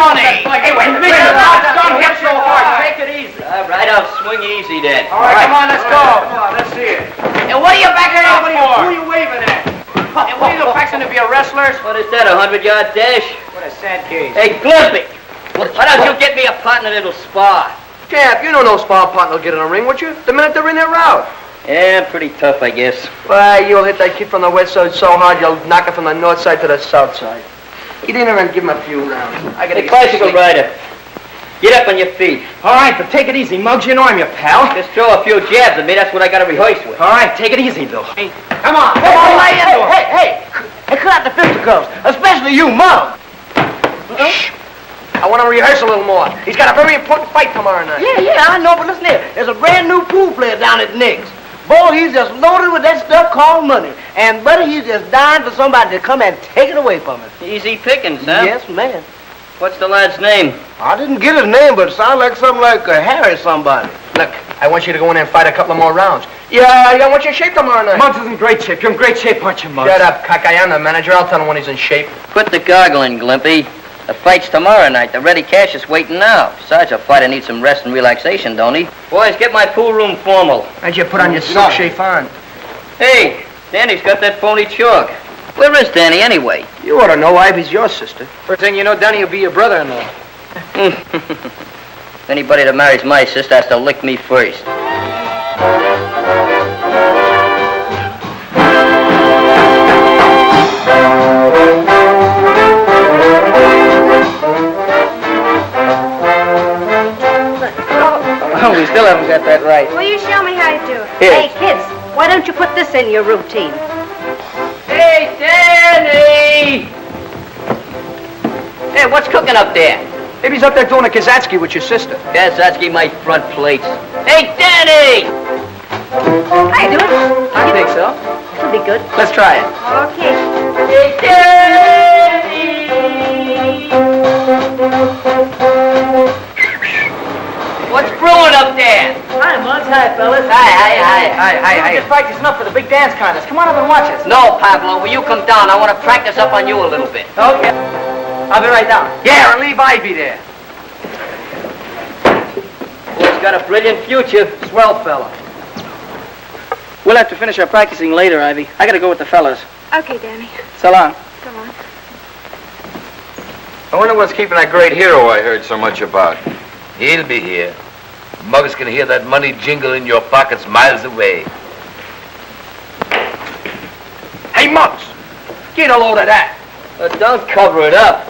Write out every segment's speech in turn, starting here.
money. Hey, wait. Don't hit so hard. Take it easy. All right, I'll swing easy then. All right, come on, let's go. Come on, let's see it. And what are you back there for? Who are you waving at? And what are you fixing to be a wrestlers? What is that, a 100-yard dash? What a sad case. Hey, Glimpy, why don't you get me a partner that'll spar? Cap, you know no spar partner will get in a ring, would you? The minute they're in their route. Yeah, pretty tough, I guess. Why, you'll hit that kid from the west side so hard, you'll knock it from the north side to the south side. You didn't even give him a few rounds. I gotta Hey, bicycle rider, get up on your feet. All right, but take it easy, Muggs. You know I'm your pal. Just throw a few jabs at me, that's what I gotta rehearse with. All right, take it easy, Bill. Hey, come on. Hey, cut out the fisticuffs, especially you, Muggs. Shh. I want to rehearse a little more. He's got a very important fight tomorrow night. Yeah, I know, but listen here. There's a brand new pool player down at Nick's. Boy, he's just loaded with that stuff called money. And, buddy, he's just dying for somebody to come and take it away from him. Easy pickings, huh? Yes, man. What's the lad's name? I didn't get his name, but it sounds like something like Harry somebody. Look, I want you to go in there and fight a couple of more rounds. Yeah, I want you in shape tomorrow night. Muggs is in great shape. You're in great shape, aren't you, Muggs? Shut up, cockeye. I'm the manager. I'll tell him when he's in shape. Quit the gargling, Glimpy. The fight's tomorrow night. The ready cash is waiting now. Besides, a fighter needs some rest and relaxation, don't he? Boys, get my pool room formal. How'd you put on your silk chiffon? Hey, Danny's got that phony chalk. Where is Danny, anyway? You ought to know Ivy's your sister. First thing you know, Danny will be your brother-in-law. Anybody that marries my sister has to lick me first. Oh, we still haven't got that right. Will you show me how to do it? Here. Hey, kids, why don't you put this in your routine? Hey, Danny! Hey, what's cooking up there? Maybe he's up there doing a Kazatsky with your sister. Kazatsky, my front plates. Hey, Danny! How you doing? I think so. This'll be good. Let's try it. Okay. Hey, Danny! What's brewing up there? Hi, Muggs. Hi, fellas. Hi. Just practicing up for the big dance contest. Come on up and watch us. No, Pablo, will you come down? I want to practice up on you a little bit. Okay. I'll be right down. Yeah, and leave Ivy there. Boy's got a brilliant future. Swell fella. We'll have to finish our practicing later, Ivy. I gotta go with the fellas. Okay, Danny. So long. Go on. I wonder what's keeping that great hero I heard so much about. He'll be here. Muggs can hear that money jingle in your pockets miles away. Hey, Muggs, get a load of that. Don't cover it up.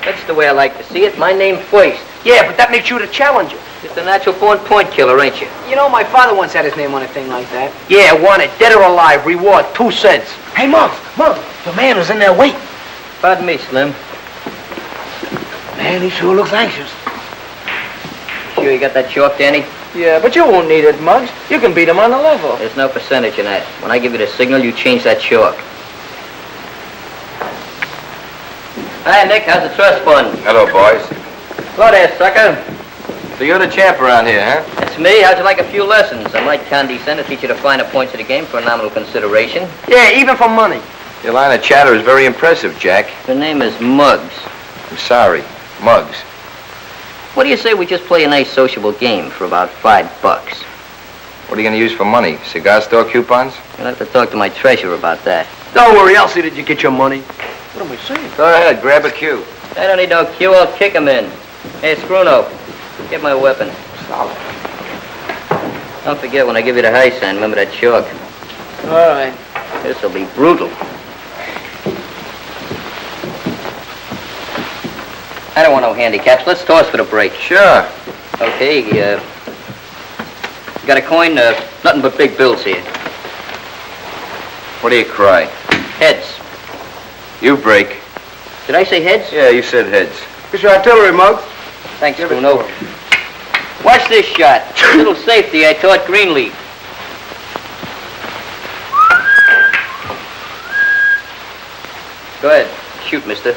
That's the way I like to see it. My name first. Yeah, but that makes you the challenger. Just a natural-born point killer, ain't you? You know, my father once had his name on a thing like that. Yeah, won it. Dead or alive. Reward, 2 cents. Hey, Muggs, the man was in there waiting. Pardon me, Slim. Man, he sure looks anxious. Sure you got that chalk, Danny? Yeah, but you won't need it, Muggs. You can beat him on the level. There's no percentage in that. When I give you the signal, you change that chalk. Hi, Nick. How's the trust fund? Hello, boys. Hello there, sucker. So you're the champ around here, huh? That's me. How'd you like a few lessons? I might condescend to teach you the finer points of the game for a nominal consideration. Yeah, even for money. Your line of chatter is very impressive, Jack. Your name is Muggs. I'm sorry. Muggs. What do you say we just play a nice sociable game for about $5? What are you going to use for money? Cigar store coupons? You'll have to talk to my treasurer about that. Don't worry, I'll see that you get your money. What am I saying? Go ahead, grab a cue. I don't need no cue. I'll kick him in. Hey, Scruno, get my weapon. Solid. Don't forget when I give you the high sign, remember that chalk. All right. This'll be brutal. I don't want no handicaps. Let's toss for the break. Sure. Okay, got a coin? Nothing but big bills here. What do you cry? Heads. You break. Did I say heads? Yeah, you said heads. Here's your artillery, Muggs. Thanks, Bruno. Watch this shot. Little safety I taught Greenleaf. Go ahead. Shoot, mister.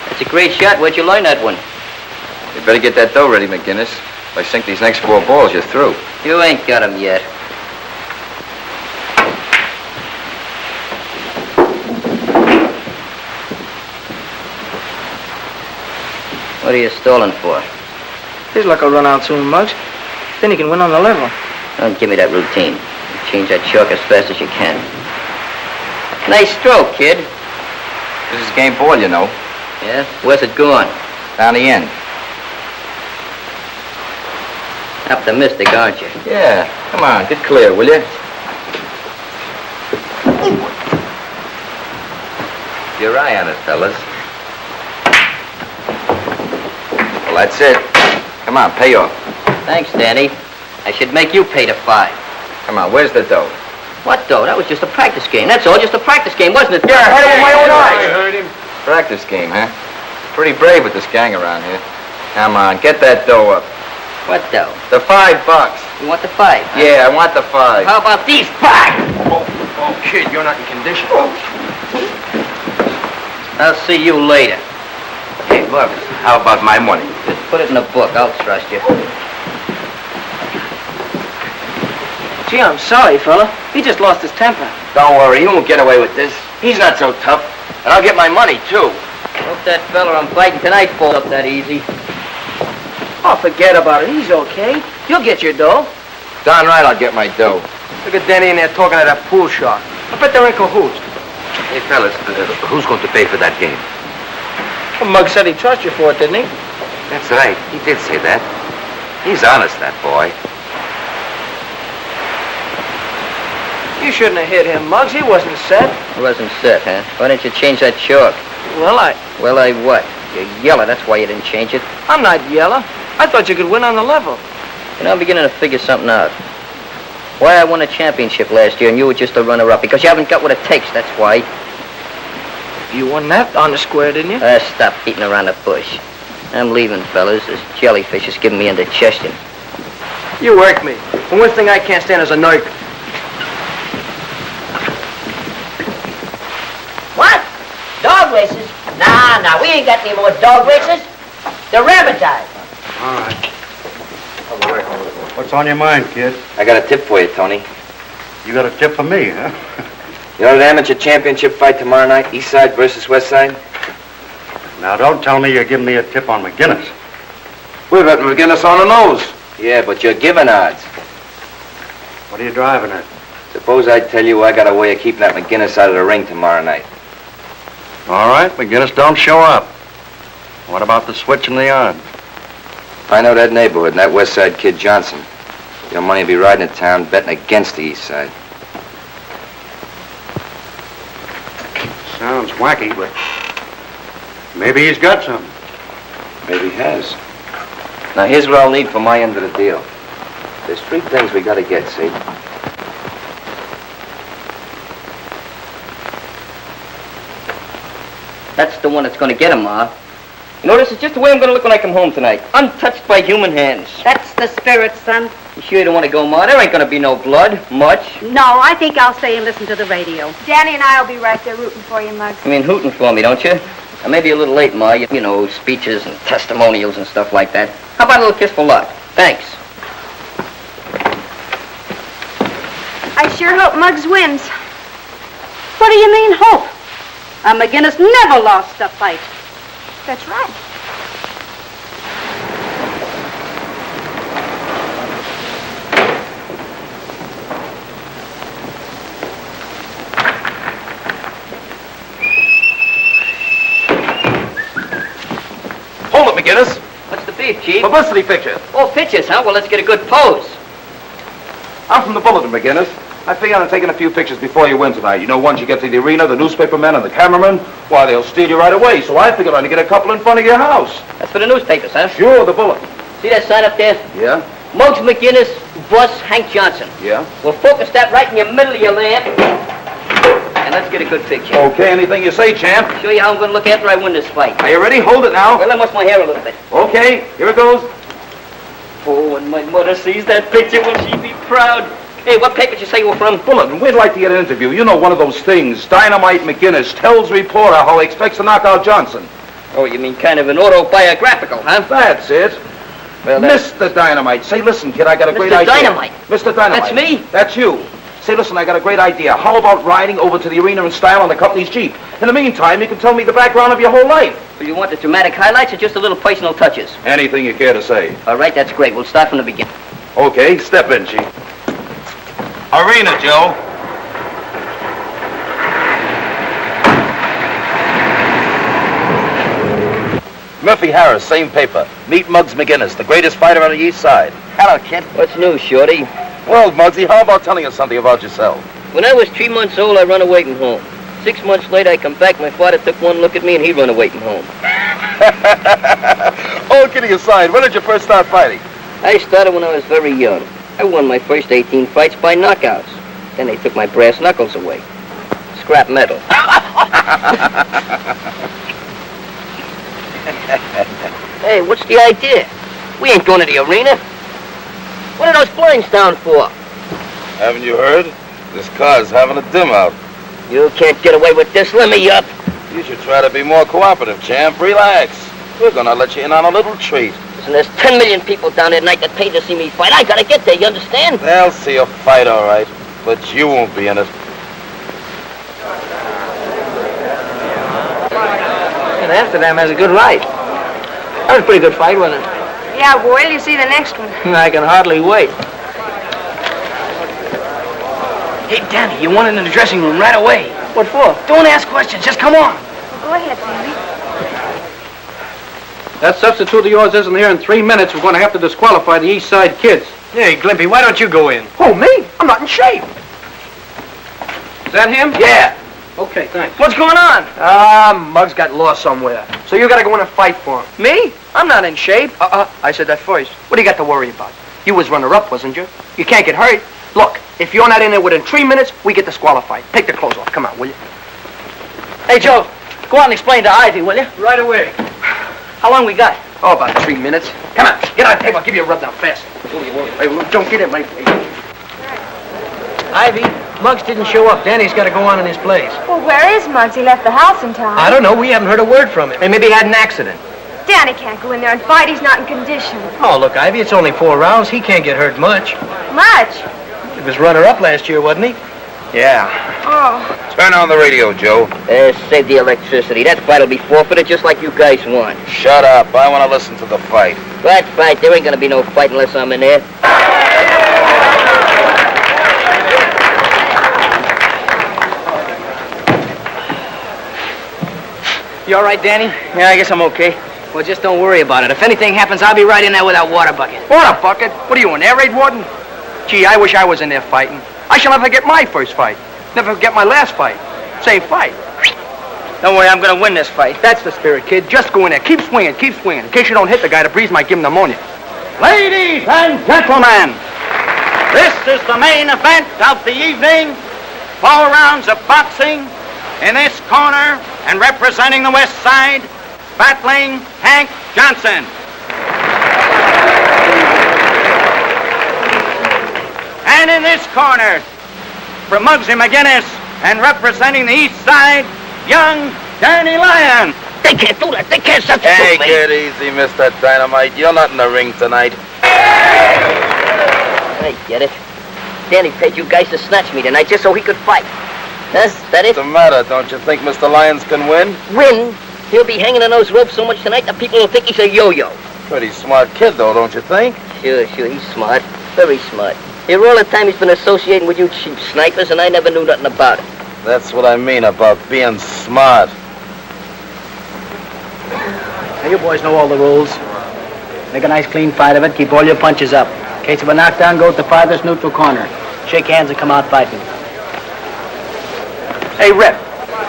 That's a great shot. Where'd you learn that one? You better get that dough ready, McGinnis. If I sink these next 4 balls, you're through. You ain't got 'em yet. What are you stalling for? His luck will run out soon, Muggs. Then he can win on the level. Don't give me that routine. Change that chalk as fast as you can. Nice stroke, kid. This is game ball, you know. Yeah? Where's it going? Down the end. Optimistic, aren't you? Yeah, come on, get clear, will you? Your eye on it, fellas. Well, that's it. Come on, pay off. Thanks, Danny. I should make you pay the 5. Come on, where's the dough? What, though? That was just a practice game. That's all, just a practice game, wasn't it? Yeah, I heard it with my own eyes. I heard him. Practice game, huh? Pretty brave with this gang around here. Come on, get that dough up. What, though? The $5. You want the 5? Huh? Yeah, I want the 5. How about these 5? Oh, kid, you're not in condition. I'll see you later. Hey, Morrison, how about my money? Just put it in a book. I'll trust you. Gee, I'm sorry, fella. He just lost his temper. Don't worry, he won't get away with this. He's not so tough. And I'll get my money, too. Hope that fella I'm fighting tonight falls up that easy. Oh, forget about it. He's okay. You'll get your dough. Darn right I'll get my dough. Look at Danny in there talking to that pool shark. I bet they're in cahoots. Hey, fellas, who's going to pay for that game? Well, Muggs said he trusts you for it, didn't he? That's right. He did say that. He's honest, that boy. You shouldn't have hit him, Muggs. He wasn't set. It wasn't set, huh? Why didn't you change that chalk? Well, Well, I what? You're yellow, that's why you didn't change it. I'm not yellow. I thought you could win on the level. You know, I'm beginning to figure something out. Why I won a championship last year and you were just a runner-up. Because you haven't got what it takes, that's why. You won that on the square, didn't you? Stop beating around the bush. I'm leaving, fellas. This jellyfish is giving me indigestion. You work me. The one thing I can't stand is a nerve. What? Dog races? Nah, we ain't got any more dog races. They're rabbit eyes. All right. What's on your mind, kid? I got a tip for you, Tony. You got a tip for me, huh? You know the amateur championship fight tomorrow night? Eastside versus Westside? Now, don't tell me you're giving me a tip on McGinnis. We're betting McGinnis on the nose. Yeah, but you're giving odds. What are you driving at? Suppose I tell you I got a way of keeping that McGinnis out of the ring tomorrow night. All right, McGinnis don't show up. What about the switch in the yard? I know that neighborhood and that Westside kid Johnson. Your money will be riding to town betting against the East Side. Sounds wacky, but maybe he's got something. Maybe he has. Now, here's what I'll need for my end of the deal. There's 3 things we gotta get, see? That's the one that's going to get him, Ma. You know, this is just the way I'm going to look when I come home tonight. Untouched by human hands. That's the spirit, son. You sure you don't want to go, Ma? There ain't going to be no blood. Much. No, I think I'll stay and listen to the radio. Danny and I will be right there rooting for you, Muggs. I mean, hooting for me, don't you? I may be a little late, Ma. You know, speeches and testimonials and stuff like that. How about a little kiss for luck? Thanks. I sure hope Muggs wins. What do you mean, hope? McGinnis never lost a fight. That's right. Hold it, McGinnis. What's the beef, Chief? Publicity picture. Oh, pictures, huh? Well, let's get a good pose. I'm from the Bulletin, McGinnis. I figure on taking a few pictures before you win tonight. You know, once you get to the arena, the newspaper men and the cameramen, why, they'll steal you right away. So I figured on to get a couple in front of your house. That's for the newspapers, huh? Sure, the Bulletin. See that sign up there? Yeah? Muggs McGinnis, boss Hank Johnson. Yeah? We'll focus that right in the middle of your lamp. And let's get a good picture. Okay, anything you say, champ. Show you how I'm going to look after I win this fight. Are you ready? Hold it now. Well, I must my hair a little bit. Okay, here it goes. Oh, when my mother sees that picture, will she be proud? Hey, what paper did you say you were from? Bulletin, we'd like to get an interview. You know, one of those things. Dynamite McGinnis tells reporter how he expects to knock out Johnson. Oh, you mean kind of an autobiographical, huh? That's it. Well, Mr. Dynamite. Say, listen, kid, I got a great Mr. idea. Dynamite? Mr. Dynamite. That's me? That's you. Say, listen, I got a great idea. How about riding over to the arena in style on the company's Jeep? In the meantime, you can tell me the background of your whole life. Do you want the dramatic highlights or just a little personal touches? Anything you care to say. All right, that's great. We'll start from the beginning. Okay, step in, Chief. Arena, Joe. Murphy Harris, same paper. Meet Muggs McGinnis, the greatest fighter on the East Side. Hello, kid. What's new, Shorty? Well, Muggsy, how about telling us something about yourself? When I was 3 months old, I run away from home. 6 months later, I come back. My father took one look at me, and he run away from home. All kidding aside, when did you first start fighting? I started when I was very young. I won my first 18 fights by knockouts. Then they took my brass knuckles away. Scrap metal. Hey, what's the idea? We ain't going to the arena. What are those blinds down for? Haven't you heard? This car's having a dim out. You can't get away with this. Let me up. You should try to be more cooperative, champ. Relax. We're gonna let you in on a little treat. Listen, there's 10 million people down there tonight that paid to see me fight. I gotta get there, you understand? They'll see you fight, all right. But you won't be in it. And Amsterdam has a good ride. That was a pretty good fight, wasn't it? Yeah, boy, you see the next one. I can hardly wait. Hey, Danny, you want in the dressing room right away. What for? Don't ask questions, just come on. Well, go ahead, Danny. That substitute of yours isn't here in 3 minutes. We're going to have to disqualify the Eastside kids. Hey, Glimpy, why don't you go in? Who, me? I'm not in shape. Is that him? Yeah. Okay, thanks. What's going on? Muggs got lost somewhere. So you gotta go in and fight for him. Me? I'm not in shape. I said that first. What do you got to worry about? You was runner-up, wasn't you? You can't get hurt. Look, if you're not in there within 3 minutes, we get disqualified. Take the clothes off. Come on, will you? Hey, Joe, go out and explain to Ivy, will you? Right away. How long we got? Oh, about 3 minutes. Come on, get on the table. I'll give you a rub down fast. Hey, don't get in my face. Ivy, Muggs didn't show up. Danny's got to go on in his place. Well, where is Muggs? He left the house in time. I don't know. We haven't heard a word from him. Hey, maybe he had an accident. Danny can't go in there and fight. He's not in condition. Oh, look, Ivy, it's only 4 rounds. He can't get hurt much. Much? He was runner-up last year, wasn't he? Yeah. Oh. Turn on the radio, Joe. Save the electricity. That fight'll be forfeited just like you guys want. Shut up. I want to listen to the fight. That fight, there ain't gonna be no fight unless I'm in there. You all right, Danny? Yeah, I guess I'm okay. Well, just don't worry about it. If anything happens, I'll be right in there with that water bucket. Water bucket? What are you, an air raid warden? Gee, I wish I was in there fighting. I shall never forget my first fight. Never forget my last fight. Same fight. Don't worry, I'm gonna win this fight. That's the spirit, kid. Just go in there. Keep swinging, keep swinging. In case you don't hit the guy, the breeze might give him pneumonia. Ladies and gentlemen, this is the main event of the evening. 4 rounds of boxing. In this corner and representing the West Side, battling Hank Johnson. And in this corner, from Muggsy McGinnis and representing the East Side, young Danny Lyon. They can't do that. They can't substitute Hey, me. get easy, Mr. Dynamite. You're not in the ring tonight. I get it. Danny paid you guys to snatch me tonight just so he could fight. Huh? That it? What's the matter? Don't you think Mr. Lyons can win? Win? He'll be hanging on those ropes so much tonight that people will think he's a yo-yo. Pretty smart kid, though, don't you think? Sure, he's smart. Very smart. Here all the time he's been associating with you cheap snipers, and I never knew nothing about it. That's what I mean about being smart. Now, you boys know all the rules. Make a nice clean fight of it. Keep all your punches up. In case of a knockdown, go to the farthest neutral corner. Shake hands and come out fighting. Hey, Rep,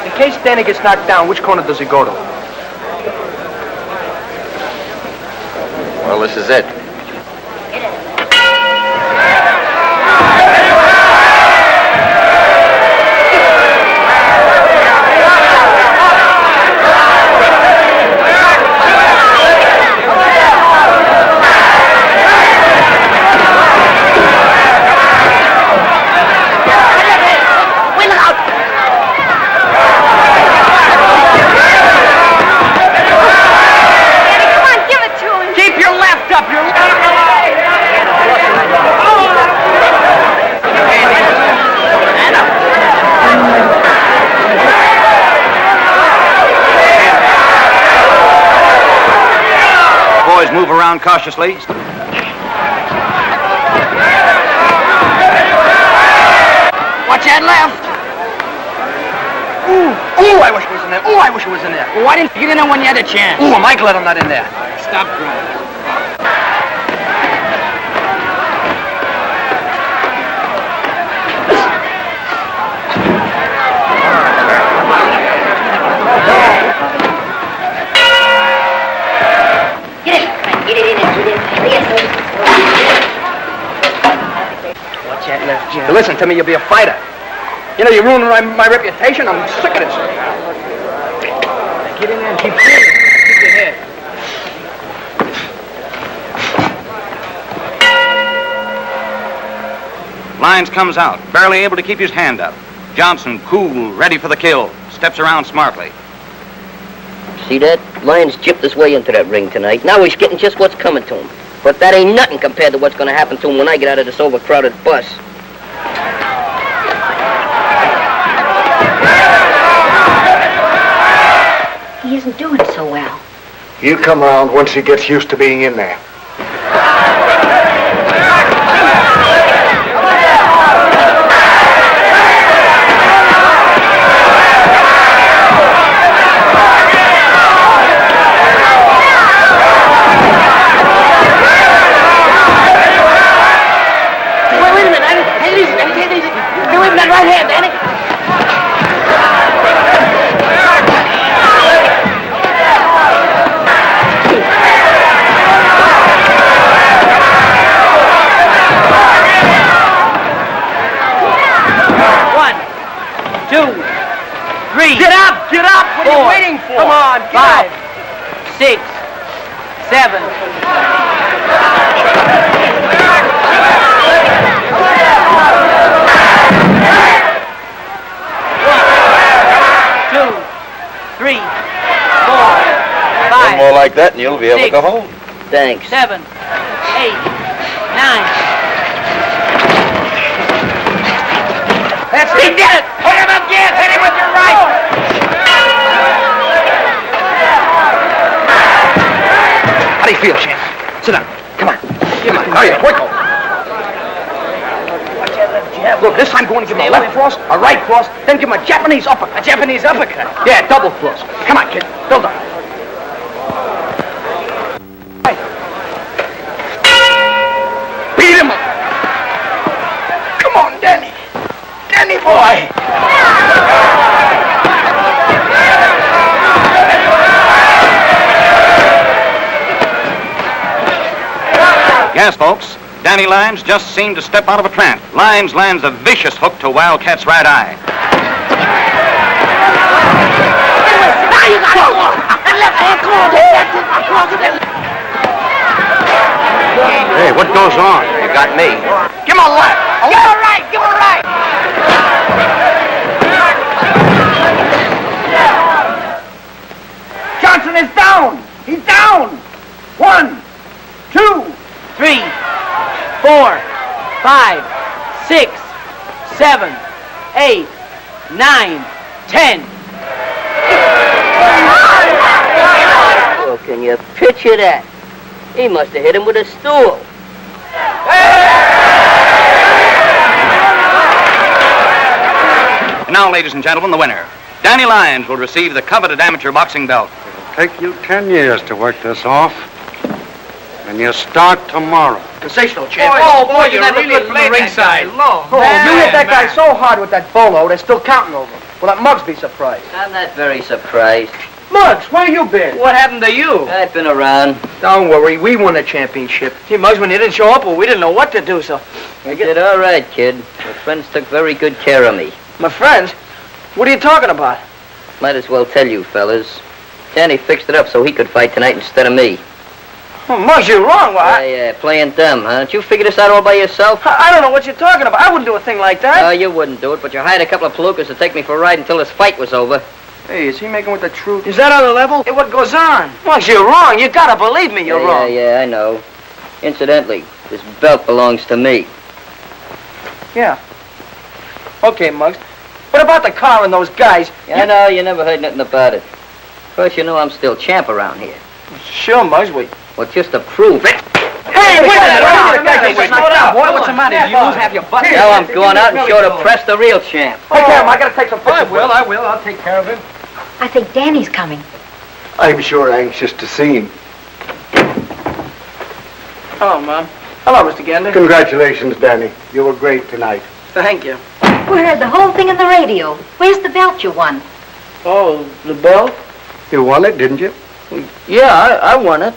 in case Danny gets knocked down, which corner does he go to? Well, this is it. Danny, come on, give it to him. Keep your left up, your left. around cautiously. Watch that left. Ooh, I wish it was in there. Ooh, I wish it was in there. Well, why didn't you get in there when you had a chance? Ooh, am I glad I'm not in there? Stop crying. Watch that left, Jim. Listen to me, you'll be a fighter. You know, you're ruining my reputation. I'm sick of this. Get in there and keep feeling. Keep your head. Lyons comes out, barely able to keep his hand up. Johnson, cool, ready for the kill, steps around smartly. See that? Lyons gypped his way into that ring tonight. Now he's getting just what's coming to him. But that ain't nothing compared to what's going to happen to him when I get out of this overcrowded bus. He isn't doing so well. He'll come around once he gets used to being in there. Wait a minute, Danny. Hey, easy, Danny. Take it easy. Get away from that right hand, Danny. Get up! Get up! What are you waiting for? Come on, get 5, up! 6, 7. Two, 3, 4, 5. One more like that and you'll be able to 6, go home. Thanks. 7, 8, 9. That's it! He did it! Hit him again! Hit him with your right! How do you feel, champ? Sit down. Come on. Come on. Hurry up, quick. Watch that left jab. Look, this time go and give him a left cross, a right cross, then give him a Japanese uppercut. A Japanese uppercut? Yeah, double cross. Come on, kid. Build up. Right. Beat him up. Come on, Danny. Danny boy. Yes, folks, Danny Lyons just seemed to step out of a trance. Lyons lands a vicious hook to Wildcat's right eye. Now you got it. That left hand, come on, Danny. Hey, what goes on? You got me. Give him a left. Give him a right. Give him a right. Johnson is down. He's down. 1, 2. 3, 4, 5, 6, 7, 8, 9, 10. Oh, can you picture that? He must have hit him with a stool. And now, ladies and gentlemen, the winner. Danny Lyons will receive the coveted amateur boxing belt. It'll take you 10 years to work this off. And you start tomorrow. Sensational, champ. Boy, you never could from the ringside. Oh, you hit that guy so hard with that bolo, they're still counting over him. Will that Muggs be surprised? I'm not very surprised. Muggs, where you been? What happened to you? I've been around. Don't worry, we won the championship. Gee, Muggs, when you didn't show up, well, we didn't know what to do, so... You did all right, kid. Your friends took very good care of me. My friends? What are you talking about? Might as well tell you, fellas. Danny fixed it up so he could fight tonight instead of me. Oh, Muggs, you're wrong. Yeah, playing dumb, huh? Did you figure this out all by yourself? I don't know what you're talking about. I wouldn't do a thing like that. You wouldn't do it, but you hired a couple of palookas to take me for a ride until this fight was over. Hey, is he making with the truth? Is that on the level? Hey, what goes on? Muggs, you're wrong. You gotta believe me, you're wrong. Yeah, I know. Incidentally, this belt belongs to me. Yeah. Okay, Muggs. What about the car and those guys? I know, you never heard nothing about it. Of course, you know I'm still champ around here. Sure, Muggs. Well, just to prove it. Hey, wait a minute! Slow down, boy. What's the matter? Did you lose half your butt? Now I'm going out and show the press the real champ. Hey, Cam, I gotta take some pictures. I will. I'll take care of him. I think Danny's coming. I'm sure anxious to see him. Hello, Mom. Hello, Mr. Gander. Congratulations, Danny. You were great tonight. Thank you. We heard the whole thing in the radio. Where's the belt you won? Oh, the belt? You won it, didn't you? Yeah, I won it,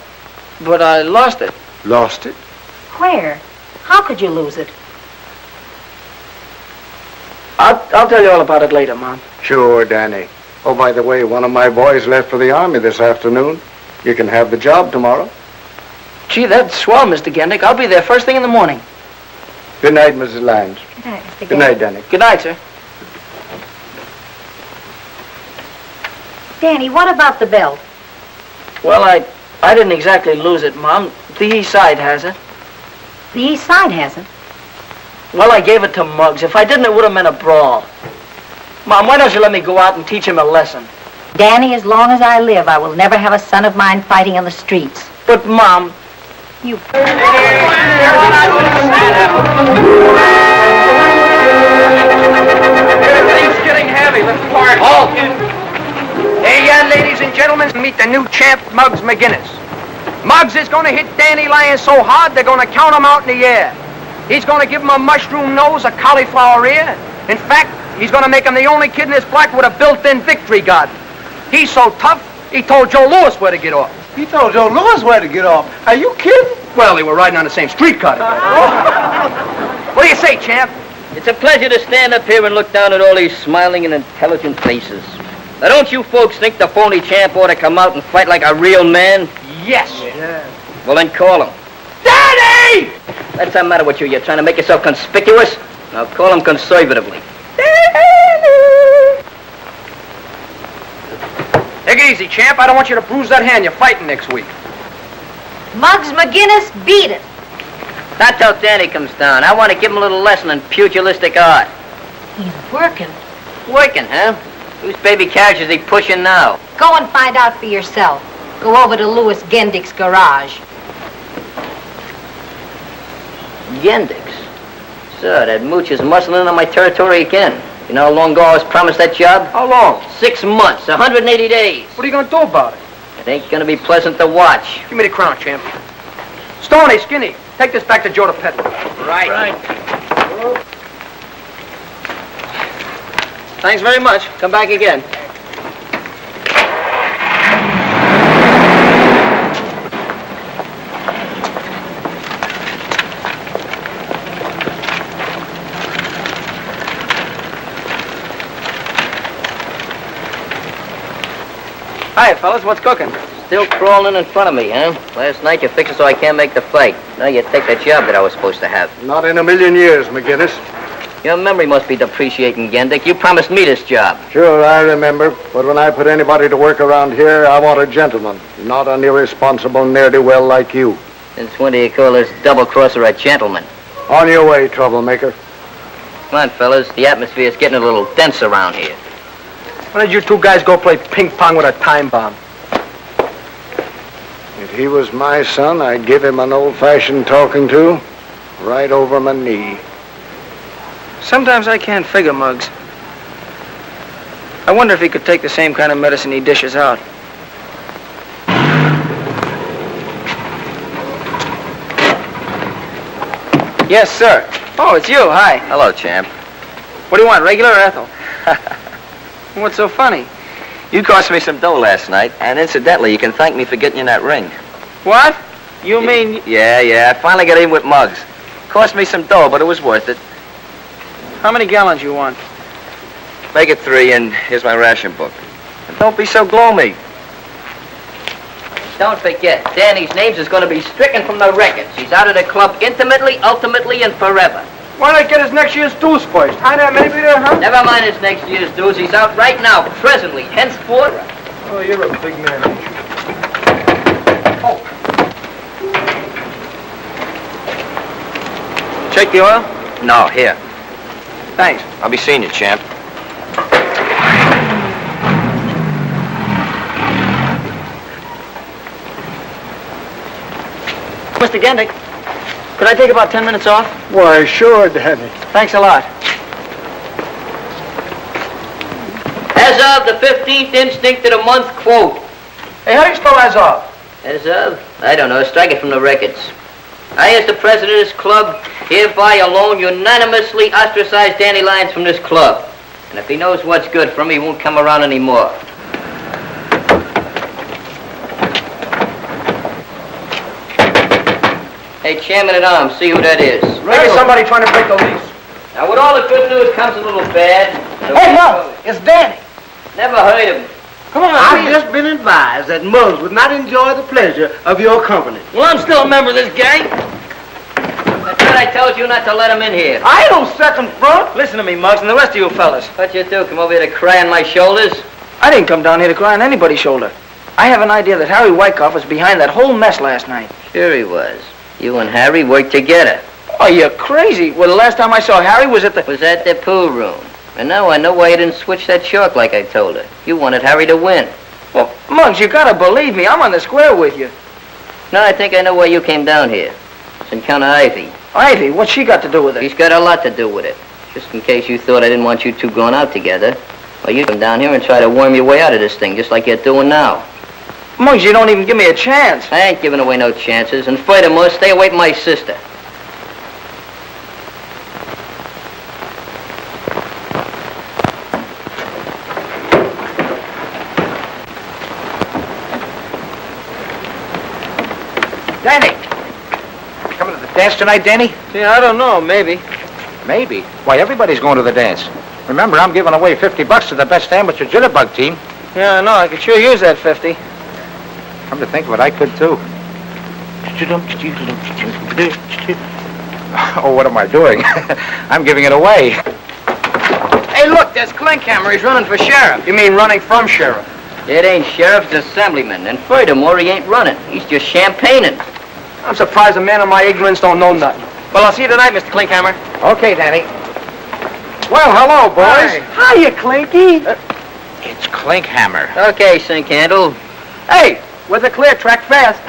but I lost it. Lost it? Where? How could you lose it? I'll tell you all about it later, Mom. Sure, Danny. Oh, by the way, one of my boys left for the Army this afternoon. You can have the job tomorrow. Gee, that's swell, Mr. Gendick. I'll be there first thing in the morning. Good night, Mrs. Lange. Good night, Mr. Good night, Danny. Good night, sir. Danny, what about the belt? Well, I didn't exactly lose it, Mom. The Eastside has it. The East Side hasn't. Well, I gave it to Muggs. If I didn't, it would have meant a brawl. Mom, why don't you let me go out and teach him a lesson? Danny, as long as I live, I will never have a son of mine fighting in the streets. But, Mom... You... Everything's getting heavy. Let's park. Halt! Hey, ladies and gentlemen, meet the new champ, Muggs McGinnis. Muggs is going to hit Danny Lyons so hard, they're going to count him out in the air. He's going to give him a mushroom nose, a cauliflower ear. In fact, he's going to make him the only kid in this block with a built-in victory garden. He's so tough, he told Joe Louis where to get off. He told Joe Louis where to get off. Are you kidding? Well, they were riding on the same streetcar together. What do you say, champ? It's a pleasure to stand up here and look down at all these smiling and intelligent faces. Now, don't you folks think the phony champ ought to come out and fight like a real man? Yes. Well, then call him. Danny! What's the matter with you? You're trying to make yourself conspicuous? Now, call him conservatively. Take it easy, champ. I don't want you to bruise that hand you're fighting next week. Muggs McGinnis, beat it. Not till Danny comes down. I want to give him a little lesson in pugilistic art. He's working. Working, huh? Whose baby carriage is he pushing now? Go and find out for yourself. Go over to Louis Gendick's garage. Gendick's? Sir, that mooch is muscling in on my territory again. You know how long ago I was promised that job? How long? 6 months, 180 days. What are you going to do about it? It ain't gonna be pleasant to watch. Give me the crown, champ. Stoney, Skinny, take this back to Joe the Peddler. Right. Thanks very much. Come back again. Hi, fellas. What's cooking? Still crawling in front of me, huh? Last night you fixed it so I can't make the fight. Now you take that job that I was supposed to have. Not in a million years, McGinnis. Your memory must be depreciating, Gendick. You promised me this job. Sure, I remember. But when I put anybody to work around here, I want a gentleman, not an irresponsible ne'er-do-well like you. Since when do you call this double-crosser a gentleman? On your way, troublemaker. Come on, fellas. The atmosphere's getting a little dense around here. Why don't you two guys go play ping pong with a time bomb? If he was my son, I'd give him an old-fashioned talking to, right over my knee. Sometimes I can't figure, Muggs. I wonder if he could take the same kind of medicine he dishes out. Yes, sir. Oh, it's you. Hi. Hello, champ. What do you want, regular or Ethel? What's so funny? You cost me some dough last night, and incidentally, you can thank me for getting you that ring. What? You mean... Yeah, I finally got in with Muggs. Cost me some dough, but it was worth it. How many gallons you want? Make it 3, and here's my ration book. And don't be so gloomy. Don't forget, Danny's names is going to be stricken from the records. He's out of the club intimately, ultimately, and forever. Why not get his next year's dues first? Huh? Maybe there, huh? Never mind his next year's dues. He's out right now, presently, henceforth. Oh, you're a big man, ain't you? Check the oil? No, here. Thanks. I'll be seeing you, champ. Mr. Gendick, could I take about 10 minutes off? Why, sure, Danny. Thanks a lot. As of the 15th instinct of the month, quote. Hey, how do you spell as of? As of? I don't know. Strike it from the records. I, as the president of this club, hereby alone unanimously ostracize Danny Lyons from this club. And if he knows what's good for him, he won't come around anymore. Hey, Chairman at Arms, see who that is. Maybe somebody trying to break the lease. Now, with all the good news comes a little bad. Hey, Muggs, it's Danny. Never heard of him. Come on, I've just been advised that Muggs would not enjoy the pleasure of your company. Well, I'm still a member of this gang. I thought I told you not to let him in here. I ain't no second front. Listen to me, Muggs, and the rest of you fellas. What'd you do? Come over here to cry on my shoulders? I didn't come down here to cry on anybody's shoulder. I have an idea that Harry Wycoff was behind that whole mess last night. Sure he was. You and Harry worked together. Oh, you're crazy. Well, the last time I saw Harry was at the... Was at the pool room. And now I know why you didn't switch that shark like I told her. You wanted Harry to win. Well, Muggs, you gotta believe me. I'm on the square with you. No, I think I know why you came down here. It's Encounter Ivy. Ivy? What's she got to do with it? She's got a lot to do with it. Just in case you thought I didn't want you two going out together. Well, you come down here and try to worm your way out of this thing, just like you're doing now. Muggs, you don't even give me a chance. I ain't giving away no chances. And furthermore, stay away from my sister. Danny! Coming to the dance tonight, Danny? Yeah, I don't know. Maybe. Maybe. Why, everybody's going to the dance. Remember, I'm giving away $50 to the best amateur jitterbug team. Yeah, I know. I could sure use that 50. Come to think of it, I could too. Oh, what am I doing? I'm giving it away. Hey, look, there's Klinkhammer. He's running for sheriff. You mean running from sheriff? It ain't sheriff, it's assemblyman. And furthermore, he ain't running. He's just champagning. I'm surprised a man of my ignorance don't know nothing. Well, I'll see you tonight, Mr. Klinkhammer. Okay, Danny. Well, hello, boys. Hiya, Clinky. It's Klinkhammer. Okay, sink handle. Hey, with a clear track fast.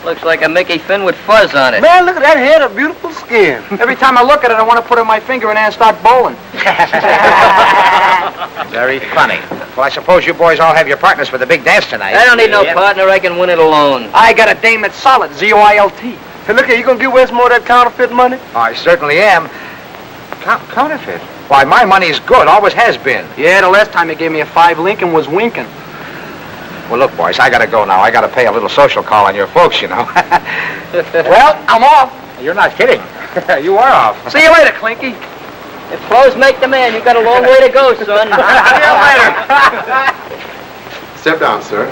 Looks like a Mickey Finn with fuzz on it. Man, look at that head of beautiful skin. Every time I look at it, I want to put in my finger in and start bowling. Very funny. Well, I suppose you boys all have your partners for the big dance tonight. I don't need no partner. I can win it alone. I got a dame that's solid, Z-O-I-L-T. Hey, look here, you gonna give Westmore that counterfeit money? I certainly am. Counterfeit? Why, my money's good. Always has been. Yeah, the last time you gave me a 5 Lincoln was winking. Well, look, boys, I gotta go now. I gotta pay a little social call on your folks, you know. Well, I'm off. You're not kidding. You are off. See you later, Clinky. If clothes make the man, you got a long way to go, son. See you later. Step down, sir.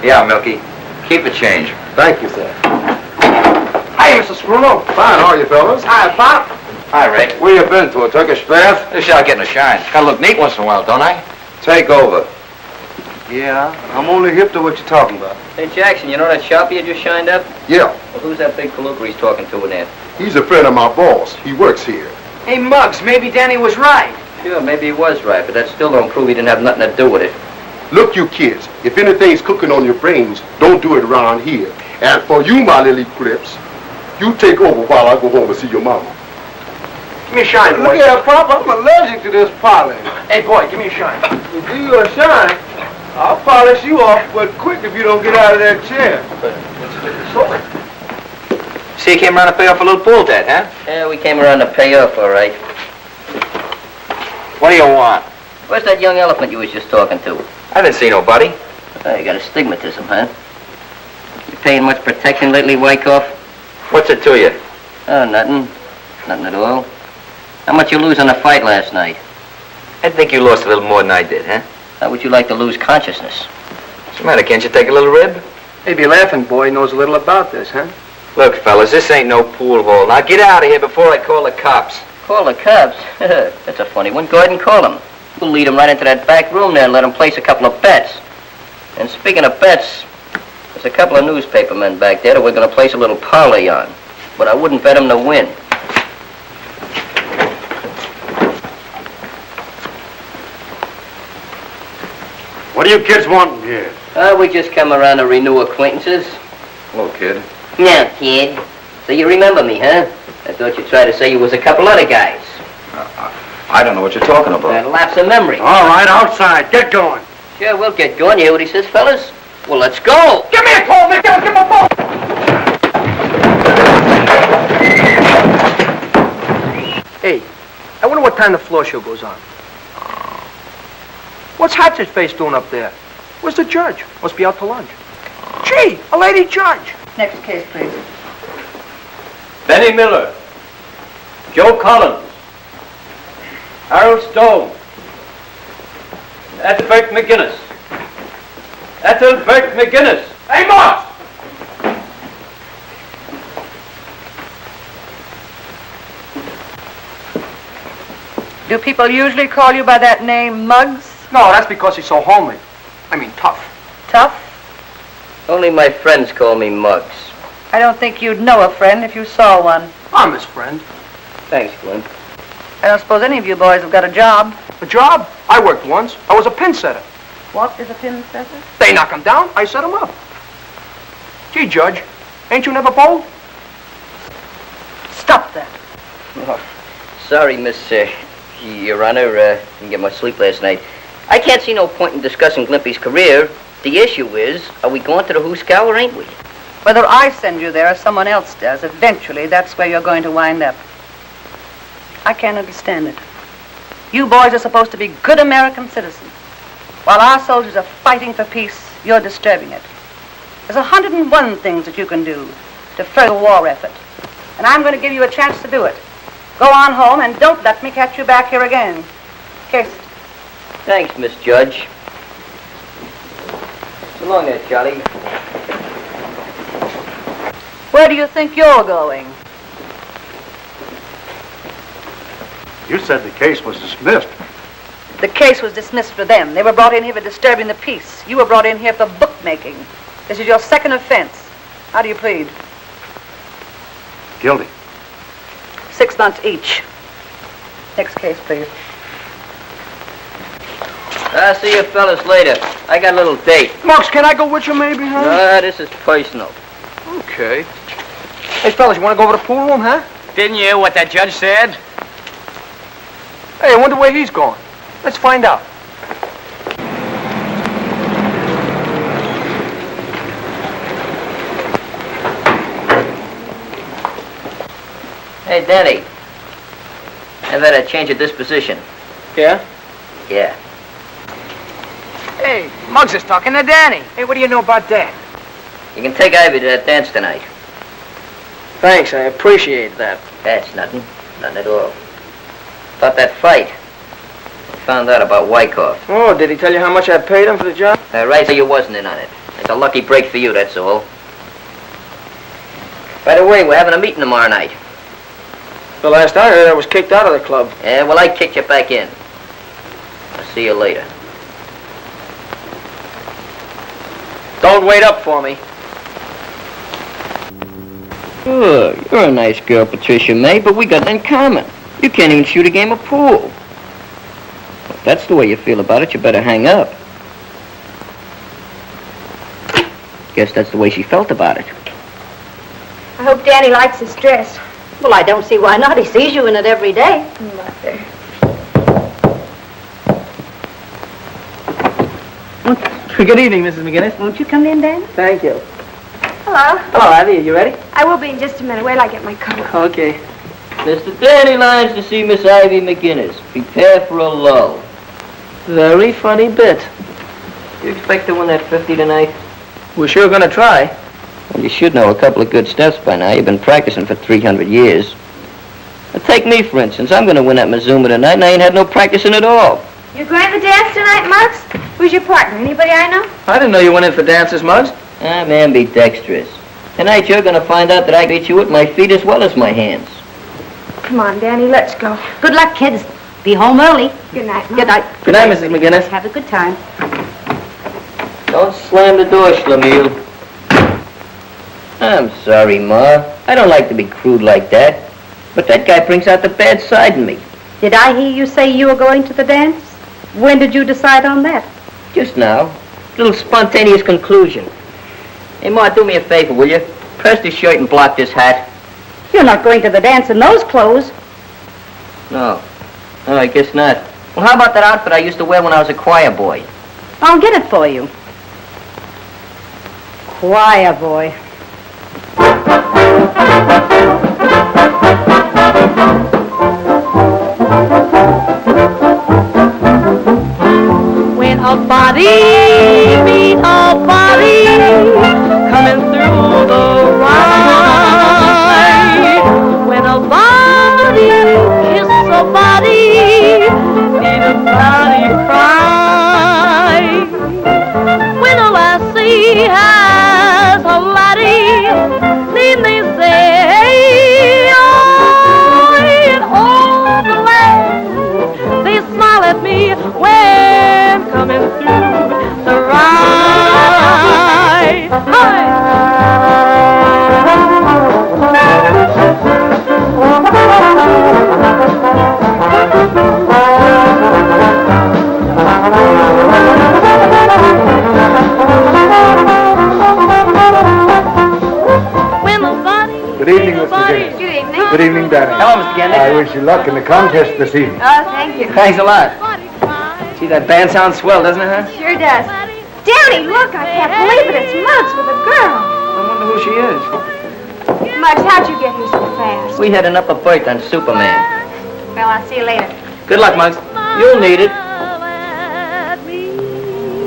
Yeah, Milky. Keep the change. Thank you, sir. Hi, Mr. Scruno. Fine, how are you, fellas? Hi, Pop. Hi, Rick. Where you been, to a Turkish bath? This shot getting a shine. Gotta look neat once in a while, don't I? Take over. Yeah, I'm only hip to what you're talking about. Hey, Jackson, you know that shop you just shined up? Yeah, Well, who's that big palooka he's talking to in there? he's a friend of my boss. He works here. Hey, Muggs, maybe Danny was right. Sure, maybe he was right, but that still don't prove he didn't have nothing to do with it. Look, you kids, if anything's cooking on your brains, don't do it around here. And for you, my little clips, you take over while I go home and see your mama. Give me a shine, boy. Look here, Pop, I'm allergic to this polish. Hey, boy, give me a shine. To do you a shine, I'll polish you off, but quick if you don't get out of that chair. See, you came around to pay off a little pool debt, huh? Yeah, we came around to pay off, all right. What do you want? Where's that young elephant you was just talking to? I didn't see nobody. Oh, you got astigmatism, huh? You paying much protection lately, Wycoff? What's it to you? Oh, nothing. Nothing at all. How much you lose on the fight last night? I think you lost a little more than I did, huh? How would you like to lose consciousness? What's the matter? Can't you take a little rib? Maybe laughing boy knows a little about this, huh? Look, fellas, this ain't no pool hall. Now get out of here before I call the cops. Call the cops? That's a funny one. Go ahead and call them. We'll lead them right into that back room there and let them place a couple of bets. And speaking of bets, there's a couple of newspaper men back there that we're going to place a little parlay on. But I wouldn't bet them to win. What do you kids want here? We just come around to renew acquaintances. Hello, kid. Yeah, kid. So you remember me, huh? I thought you'd try to say you was a couple other guys. I don't know what you're talking about. That lapse of memory. All right, outside. Get going. Sure, we'll get going. You hear what he says, fellas? Well, let's go. Give me a call, McGinnis. Give me a phone. Hey, I wonder what time the floor show goes on. What's Hatchet's face doing up there? Where's the judge? Must be out to lunch. Gee, a lady judge. Next case, please. Benny Miller, Joe Collins, Harold Stone, Ethelbert McGinnis. Ethelbert McGinnis. Hey, Moss! Do people usually call you by that name, Muggs? No, that's because he's so homely. I mean, tough. Tough? Only my friends call me Muggs. I don't think you'd know a friend if you saw one. I'm his friend. Thanks, Glenn. I don't suppose any of you boys have got a job. A job? I worked once. I was a pin setter. What is a pin setter? They knock him down, I set him up. Gee, Judge, ain't you never bowled? Stop that. Oh, sorry, Miss, Your Honor, didn't get much sleep last night. I can't see no point in discussing Glimpy's career. The issue is, are we going to the Hooskow or ain't we? Whether I send you there or someone else does, eventually that's where you're going to wind up. I can't understand it. You boys are supposed to be good American citizens. While our soldiers are fighting for peace, you're disturbing it. There's 101 things that you can do to further the war effort. And I'm going to give you a chance to do it. Go on home and don't let me catch you back here again. Kiss. Thanks, Miss Judge. So long there, Charlie. Where do you think you're going? You said the case was dismissed. The case was dismissed for them. They were brought in here for disturbing the peace. You were brought in here for bookmaking. This is your second offense. How do you plead? Guilty. 6 months each. Next case, please. I'll see you fellas later. I got a little date. Muggs, can I go with you maybe, huh? No, this is personal. Okay. Hey, fellas, you want to go over to the pool room, huh? Didn't you hear what that judge said? Hey, I wonder where he's going. Let's find out. Hey, Danny. I've had a change of disposition. Yeah? Yeah. Hey, Muggs is talking to Danny. Hey, what do you know about that? You can take Ivy to that dance tonight. Thanks, I appreciate that. That's nothing. Nothing at all. About that fight. I found out about Wycoff. Oh, did he tell you how much I paid him for the job? Right, so you wasn't in on it. It's a lucky break for you, that's all. By the way, we're having a meeting tomorrow night. The last I heard, I was kicked out of the club. Yeah, well, I kicked you back in. I'll see you later. Don't wait up for me. Sure, you're a nice girl, Patricia May, but we got it in common. You can't even shoot a game of pool. If that's the way you feel about it, you better hang up. Guess that's the way she felt about it. I hope Danny likes his dress. Well, I don't see why not. He sees you in it every day. Mother. Good evening, Mrs. McGinnis. Won't you come in, Dan? Thank you. Hello. Hello, Ivy. Are you ready? I will be in just a minute. Wait till I get my coat. Okay. Mr. Danny Lyons to see Miss Ivy McGinnis. Prepare for a lull. Very funny bit. You expect to win that 50 tonight? We're sure gonna try. Well, you should know a couple of good steps by now. You've been practicing for 300 years. Now, take me, for instance. I'm going to win that Mazuma tonight, and I ain't had no practicing at all. You're going to dance tonight, Muggs? Who's your partner? Anybody I know? I didn't know you went in for dances, Muggs. Ah, man, be dexterous. Tonight you're going to find out that I beat you with my feet as well as my hands. Come on, Danny, let's go. Good luck, kids. Be home early. Good night, Mom. Good night. Good night, Mrs. McGinnis. Have a good time. Don't slam the door, Schlemiel. I'm sorry, Ma. I don't like to be crude like that. But that guy brings out the bad side in me. Did I hear you say you were going to the dance? When did you decide on that? Just now. Little spontaneous conclusion. Hey, Ma, do me a favor, will you? Press this shirt and block this hat. You're not going to the dance in those clothes. No. No, I guess not. Well, how about that outfit I used to wear when I was a choir boy? I'll get it for you. Choir boy. When a body meet a body coming through the ride, when a body kiss a body, need a body cry. When a lassie has a laddie, need they say, oh, in all the land, they smile at me when coming through the ride. Hi! Good evening, Mr. McGinnis. Good evening. Good evening, Danny. Hello, Mr. McGinnis. I wish you luck in the contest this evening. Oh, thank you. Thanks a lot. Gee, that band sounds swell, doesn't it, huh? Sure does. Danny, look, I can't believe it. It's Muggs with a girl. I wonder who she is. Muggs, how'd you get here so fast? We had an upper berth on Superman. Well, I'll see you later. Good luck, Muggs. You'll need it.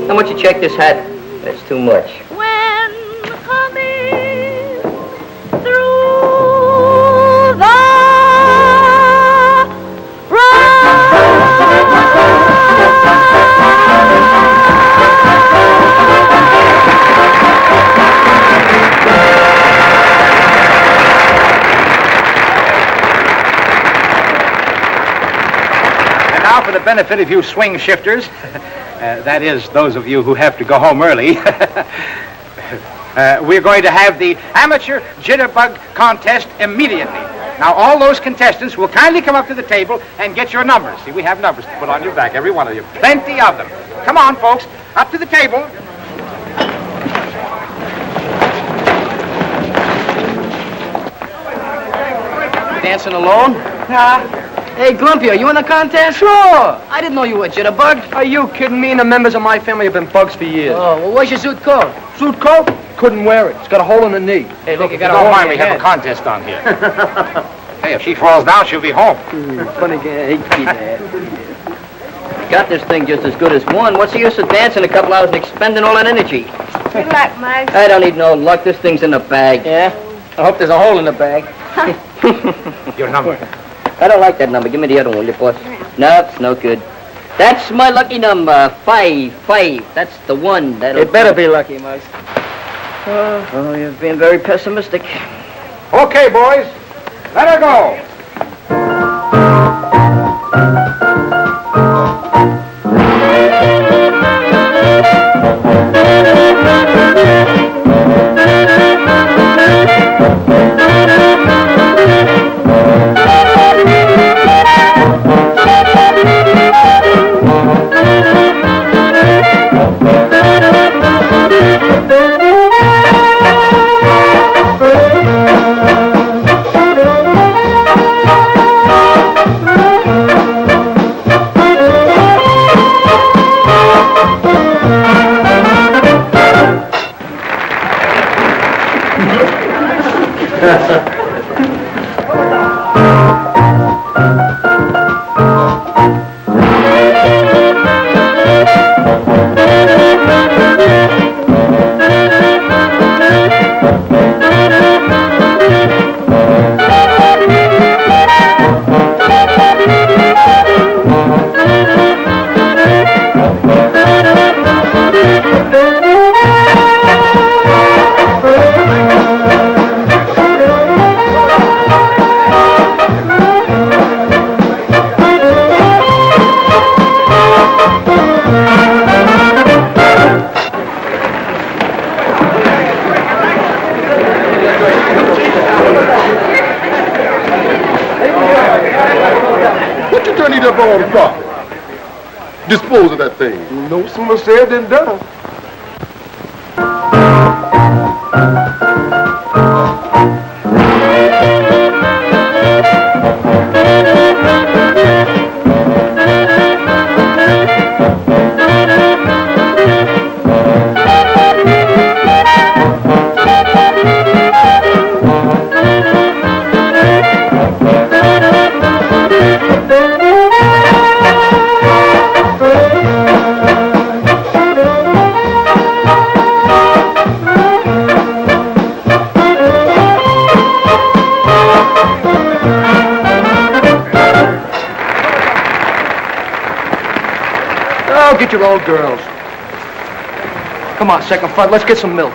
How much you check this hat? That's too much. Now, for the benefit of you swing shifters, that is, those of you who have to go home early, we're going to have the amateur jitterbug contest immediately. Now, all those contestants will kindly come up to the table and get your numbers. See, we have numbers to put on your back, every one of you. Plenty of them. Come on, folks, up to the table. Dancing alone? Nah. Hey, Glumpy, are you in the contest? Sure. I didn't know you were a jitterbug. Are you kidding me? And the members of my family have been bugs for years. Oh, well, what's your suit coat? Suit coat? Couldn't wear it. It's got a hole in the knee. Hey, look, you got a Don't hole mind, in we your have a head. contest on here. Hey, if she falls down, she'll be home. Funny guy. Got this thing just as good as one. What's the use of dancing a couple hours and expending all that energy? Good luck, Muggs. I don't need no luck. This thing's in the bag. Yeah? I hope there's a hole in the bag. Your number. I don't like that number. Give me the other one, will you, boss? No, it's no good. That's my lucky number. 5. That's the one. It better be lucky, Muggs. Oh, you're being very pessimistic. Okay, boys. Let her go. dispose of that thing. No sooner said than done. Get your old girls. Come on, second front, let's get some milk.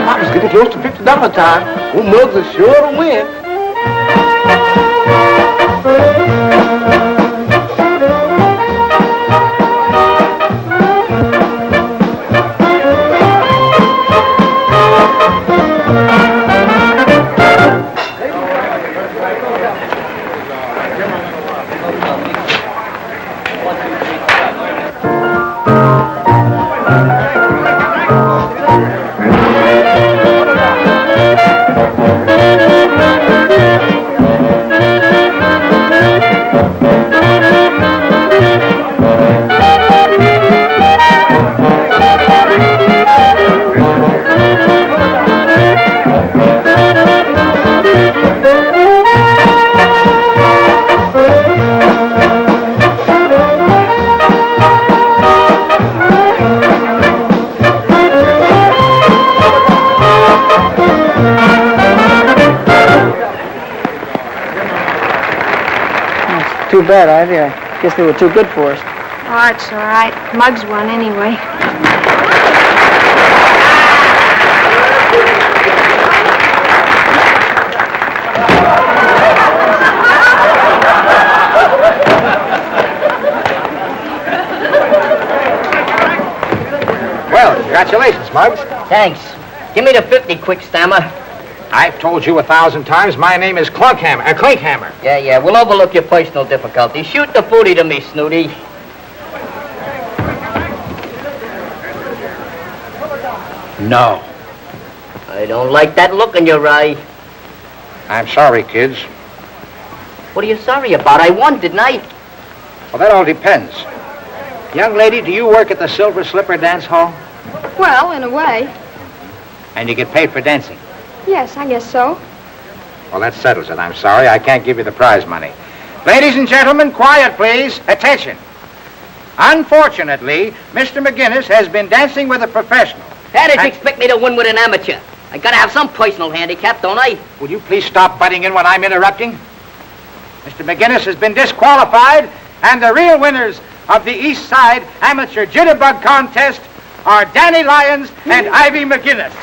Papa's getting close to $50 time. Well, Muggs is sure to win. Too bad, Ivy. I guess they were too good for us. Oh, it's all right. Muggs won anyway. Well, congratulations, Muggs. Thanks. Give me the 50 quick, Stammer. I've told you 1,000 times my name is Clinkhammer. Yeah, we'll overlook your personal difficulties. Shoot the booty to me, Snooty. No. I don't like that look in your eye. I'm sorry, kids. What are you sorry about? I won, didn't I? Well, that all depends. Young lady, do you work at the Silver Slipper Dance Hall? Well, in a way. And you get paid for dancing? Yes, I guess so. Well, that settles it. I'm sorry, I can't give you the prize money. Ladies and gentlemen, quiet, please. Attention. Unfortunately, Mr. McGinnis has been dancing with a professional. How did you expect me to win with an amateur? I gotta have some personal handicap, don't I? Will you please stop butting in when I'm interrupting? Mr. McGinnis has been disqualified, and the real winners of the Eastside Amateur Jitterbug Contest are Danny Lyons and Ivy McGinnis.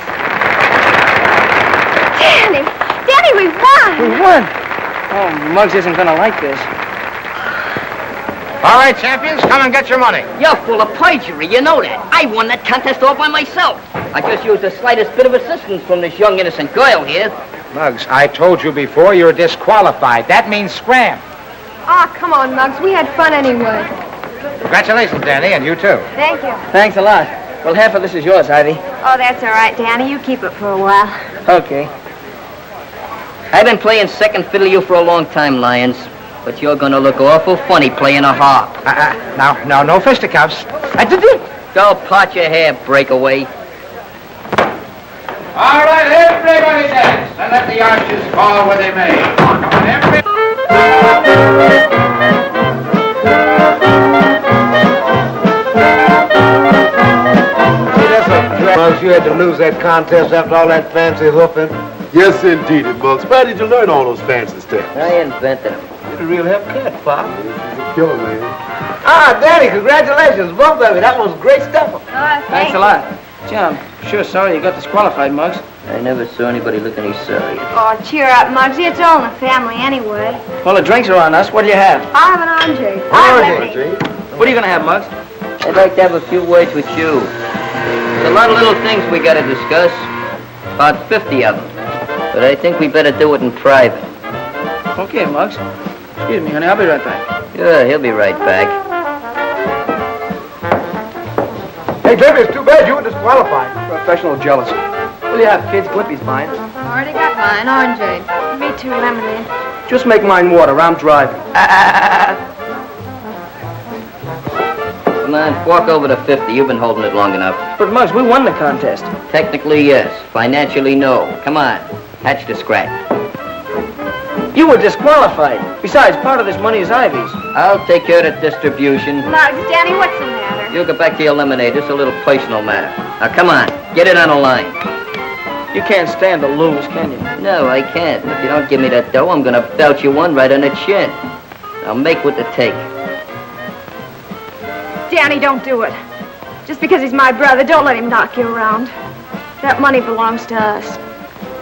Danny, we won! We won! Oh, Muggs isn't gonna like this. All right, champions, come and get your money. You're full of perjury, you know that. I won that contest all by myself. I just used the slightest bit of assistance from this young innocent girl here. Muggs, I told you before you're disqualified. That means scram. Oh, come on, Muggs. We had fun anyway. Congratulations, Danny, and you too. Thank you. Thanks a lot. Well, half of this is yours, Ivy. Oh, that's all right, Danny. You keep it for a while. Okay. I've been playing second fiddle to you for a long time, Lyons. But you're gonna look awful funny playing a harp. Now, no fisticuffs. Go part your hair, breakaway. All right, everybody dance, and let the arches fall where they may. Come on, everybody. Muggs, you had to lose that contest after all that fancy hoofing. Yes, indeed, Muggs. Where did you learn all those fancy steps? I invented them. You're a real help cut, Pop. She's a killer, man. Ah, Danny, congratulations, both of you. That was great stuff. Thanks a lot. Gee, I'm sure sorry you got disqualified, Muggs. I never saw anybody look any sorry. Oh, cheer up, Muggsy. It's all in the family anyway. Well, the drinks are on us. What do you have? I'll have an orange. What are you going to have, Muggs? I'd like to have a few words with you. There's a lot of little things we got to discuss. About 50 of them. But I think we better do it in private. Okay, Muggs. Excuse me, honey. I'll be right back. Sure, he'll be right back. Hey, Jimmy, it's too bad you were disqualified. Professional jealousy. What do you have, kids? Blippi's mine. Already got mine, orange. Me too, lemonade. Just make mine water. I'm driving. Come on, fork over to 50. You've been holding it long enough. But, Muggs, we won the contest. Technically, yes. Financially, no. Come on. Hatch the scratch. You were disqualified. Besides, part of this money is Ivy's. I'll take care of the distribution. Muggs, Danny, what's the matter? You'll get back to your lemonade. It's a little personal matter. Now, come on. Get it on the line. You can't stand to lose, can you? No, I can't. If you don't give me that dough, I'm going to belt you one right on the chin. Now, make with the take. Danny, don't do it. Just because he's my brother, don't let him knock you around. That money belongs to us.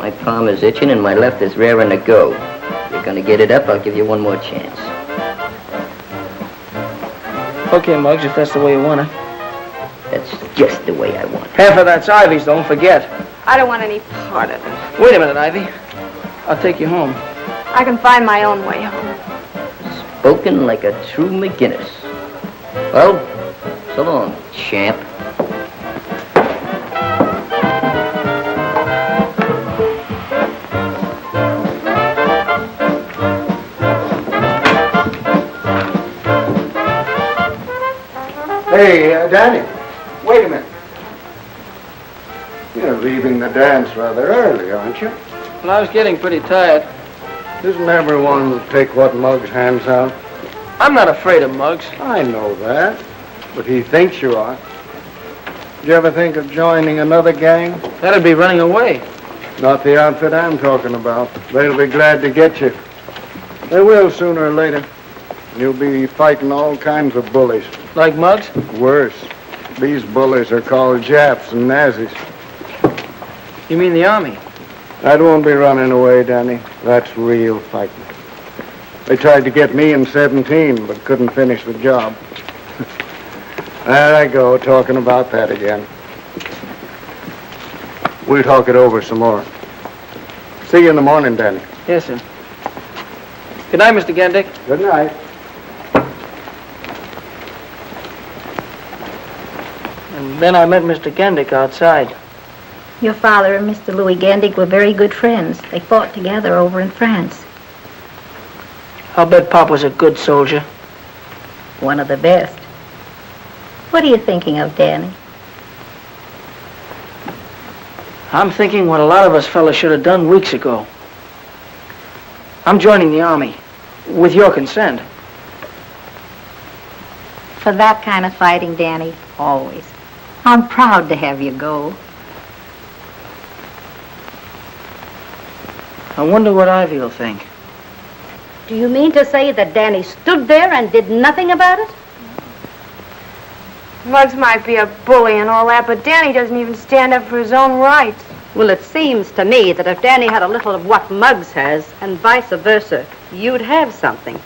My palm is itching and my left is raring to go. If you're going to get it up, I'll give you one more chance. Okay, Muggs, if that's the way you want it. That's just the way I want it. Half of that's Ivy's, don't forget. I don't want any part of it. Wait a minute, Ivy. I'll take you home. I can find my own way home. Spoken like a true McGinnis. Well, so long, champ. Hey, Danny, wait a minute. You're leaving the dance rather early, aren't you? Well, I was getting pretty tired. Doesn't everyone take what Muggs hands out? I'm not afraid of Muggs. I know that, but he thinks you are. Did you ever think of joining another gang? That'd be running away. Not the outfit I'm talking about. They'll be glad to get you. They will sooner or later. You'll be fighting all kinds of bullies. Like Muggs? Worse. These bullies are called Japs and Nazis. You mean the Army? That won't be running away, Danny. That's real fighting. They tried to get me in 17, but couldn't finish the job. There I go, talking about that again. We'll talk it over some more. See you in the morning, Danny. Yes, sir. Good night, Mr. Gandick. Good night. And then I met Mr. Gandick outside. Your father and Mr. Louis Gandick were very good friends. They fought together over in France. I'll bet Pop was a good soldier. One of the best. What are you thinking of, Danny? I'm thinking what a lot of us fellas should have done weeks ago. I'm joining the Army, with your consent. For that kind of fighting, Danny, always. I'm proud to have you go. I wonder what Ivy will think. Do you mean to say that Danny stood there and did nothing about it? Muggs might be a bully and all that, but Danny doesn't even stand up for his own rights. Well, it seems to me that if Danny had a little of what Muggs has, and vice versa, you'd have something.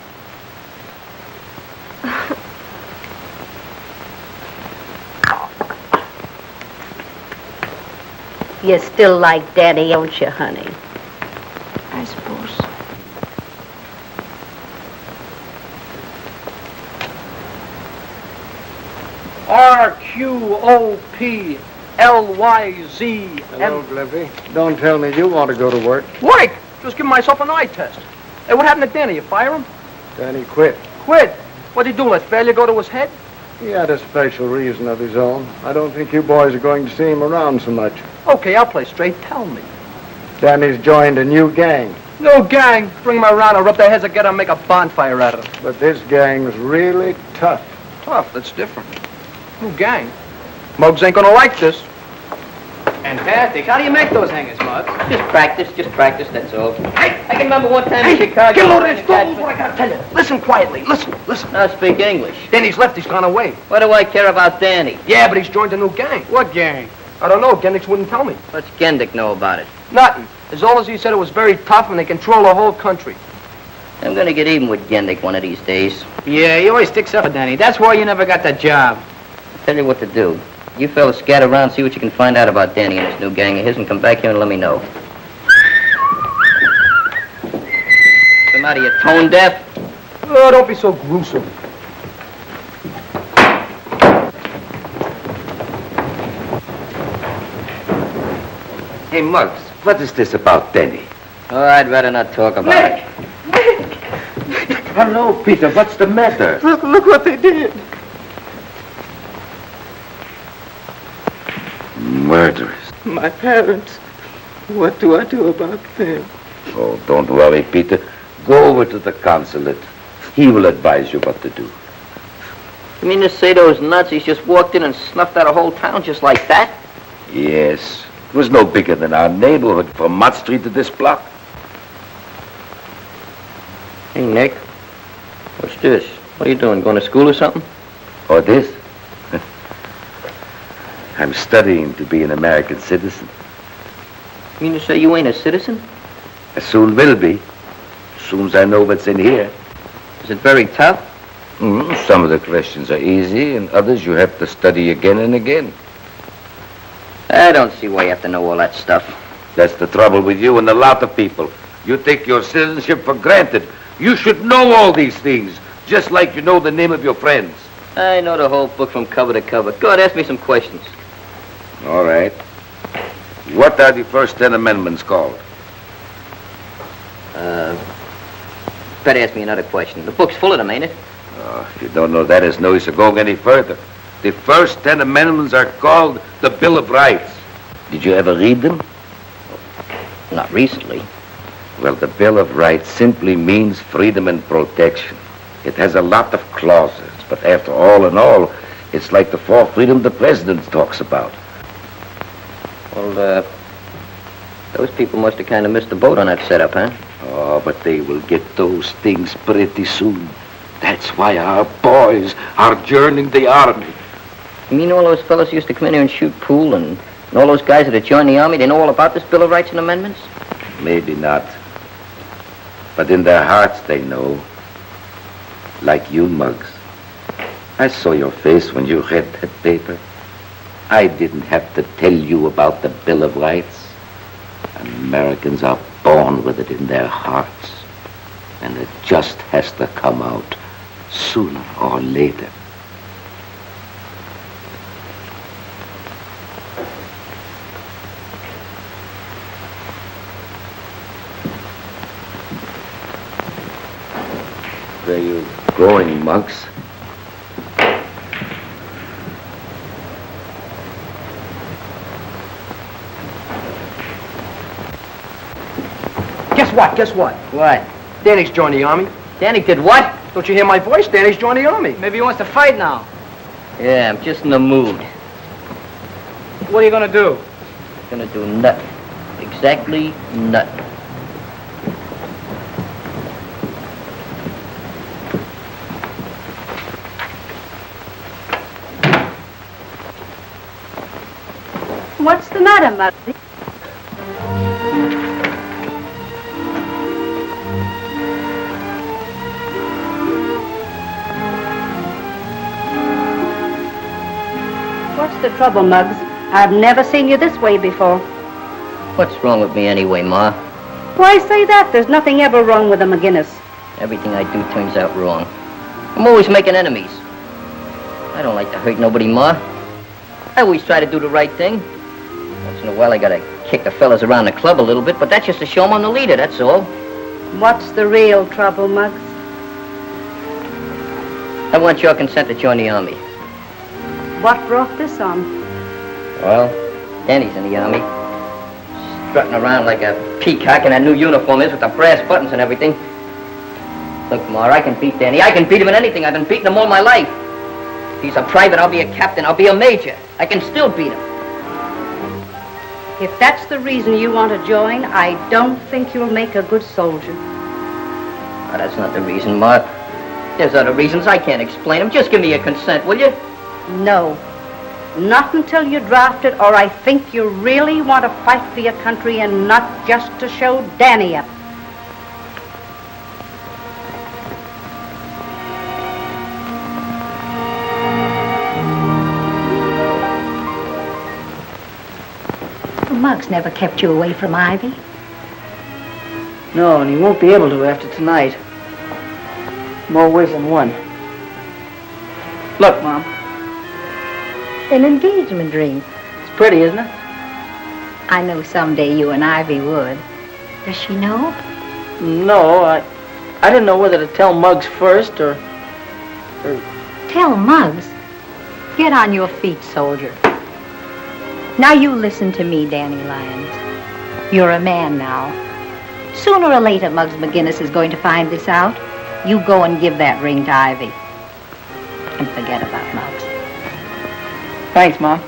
You still like Danny, don't you, honey? I suppose. RQOPLYZ. Hello, Glimpy. Don't tell me you want to go to work. Work! Just giving myself an eye test. Hey, what happened to Danny? You fire him? Danny quit. Quit? What'd he do? Let failure go to his head? He had a special reason of his own. I don't think you boys are going to see him around so much. Okay, I'll play straight. Tell me. Danny's joined a new gang. No gang. Bring them around and rub their heads together and make a bonfire out of them. But this gang's really tough. Tough? That's different. New gang? Muggs ain't gonna like this. Fantastic. How do you make those hangers, Muggs? Just practice, that's all. Hey, I can remember one time in Chicago. Get loaded. Don't move what I gotta tell you. Listen quietly. Listen. Now speak English. Danny's left. He's gone away. What do I care about Danny? Yeah, but he's joined a new gang. What gang? I don't know. Gendick wouldn't tell me. What's Gendick know about it? Nothing. As long as he said it was very tough and they control the whole country. I'm gonna get even with Gendick one of these days. Yeah, he always sticks up for Danny. That's why you never got that job. Tell you what to do. You fellas scatter around, see what you can find out about Danny and his new gang of his, and come back here and let me know. What's the matter, you tone deaf? Oh, don't be so gruesome. Hey, Muggs, what is this about Danny? Oh, I'd rather not talk about it. Hello, Peter, what's the matter? Look what they did. Murderers. My parents. What do I do about them? Oh, don't worry, Peter. Go over to the consulate. He will advise you what to do. You mean to say those Nazis just walked in and snuffed out a whole town just like that? Yes. It was no bigger than our neighborhood from Mott Street to this block. Hey, Nick. What's this? What are you doing? Going to school or something? Or this? I'm studying to be an American citizen. You mean to say you ain't a citizen? I soon will be. As soon as I know what's in here. Is it very tough? Some of the questions are easy, and others you have to study again and again. I don't see why you have to know all that stuff. That's the trouble with you and a lot of people. You take your citizenship for granted. You should know all these things, just like you know the name of your friends. I know the whole book from cover to cover. Go ahead, ask me some questions. All right. What are the first 10 amendments called? Better ask me another question. The book's full of them, ain't it? Oh, if you don't know that, it's no use of going any further. The first 10 amendments are called the Bill of Rights. Did you ever read them? Not recently. Well, the Bill of Rights simply means freedom and protection. It has a lot of clauses, but after all in all, it's like the fourth freedom the president talks about. Well, those people must have kind of missed the boat on that setup, huh? Oh, but they will get those things pretty soon. That's why our boys are joining the army. You mean all those fellas who used to come in here and shoot pool and all those guys that had joined the army, they know all about this Bill of Rights and Amendments? Maybe not. But in their hearts they know. Like you, Muggs. I saw your face when you read that paper. I didn't have to tell you about the Bill of Rights. Americans are born with it in their hearts. And it just has to come out sooner or later. Where are you going, Muggs? Guess what? What? Danny's joined the army. Danny did what? Don't you hear my voice? Danny's joined the army. Maybe he wants to fight now. Yeah, I'm just in the mood. What are you gonna do? Gonna do nothing. Exactly nothing. What's the matter, Mother? What's the trouble, Muggs? I've never seen you this way before. What's wrong with me anyway, Ma? Why say that? There's nothing ever wrong with a McGinnis. Everything I do turns out wrong. I'm always making enemies. I don't like to hurt nobody, Ma. I always try to do the right thing. Once in a while I gotta kick the fellas around the club a little bit, but that's just to show them I'm the leader, that's all. What's the real trouble, Muggs? I want your consent to join the army. What brought this on? Well, Danny's in the army. Strutting around like a peacock in that new uniform is with the brass buttons and everything. Look, Ma, I can beat Danny. I can beat him in anything. I've been beating him all my life. If he's a private, I'll be a captain. I'll be a major. I can still beat him. If that's the reason you want to join, I don't think you'll make a good soldier. Oh, that's not the reason, Ma. There's other reasons. I can't explain them. Just give me your consent, will you? No. Not until you're drafted, or I think you really want to fight for your country and not just to show Danny up. Muggs never kept you away from Ivy. No, and he won't be able to after tonight. More ways than one. Look, Mom. An engagement ring. It's pretty, isn't it? I know someday you and Ivy would. Does she know? No, I didn't know whether to tell Muggs first or... Tell Muggs? Get on your feet, soldier. Now you listen to me, Danny Lyons. You're a man now. Sooner or later, Muggs McGinnis is going to find this out. You go and give that ring to Ivy. And forget about Muggs. Thanks, Mom.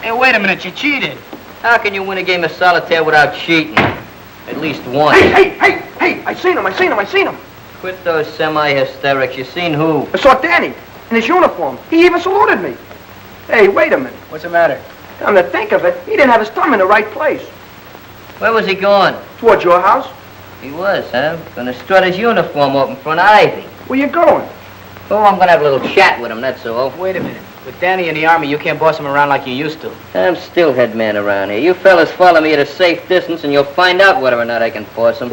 Hey, wait a minute, you cheated. How can you win a game of solitaire without cheating? At least once. Hey, I seen him. Quit those semi-hysterics. You seen who? I saw Danny in his uniform. He even saluted me. Hey, wait a minute. What's the matter? Come to think of it, he didn't have his thumb in the right place. Where was he going? Towards your house. He was, huh? Gonna strut his uniform up in front of Ivy. Where you going? Oh, I'm gonna have a little chat with him, that's all. Wait a minute. With Danny in the Army, you can't boss him around like you used to. I'm still head man around here. You fellas follow me at a safe distance and you'll find out whether or not I can force him.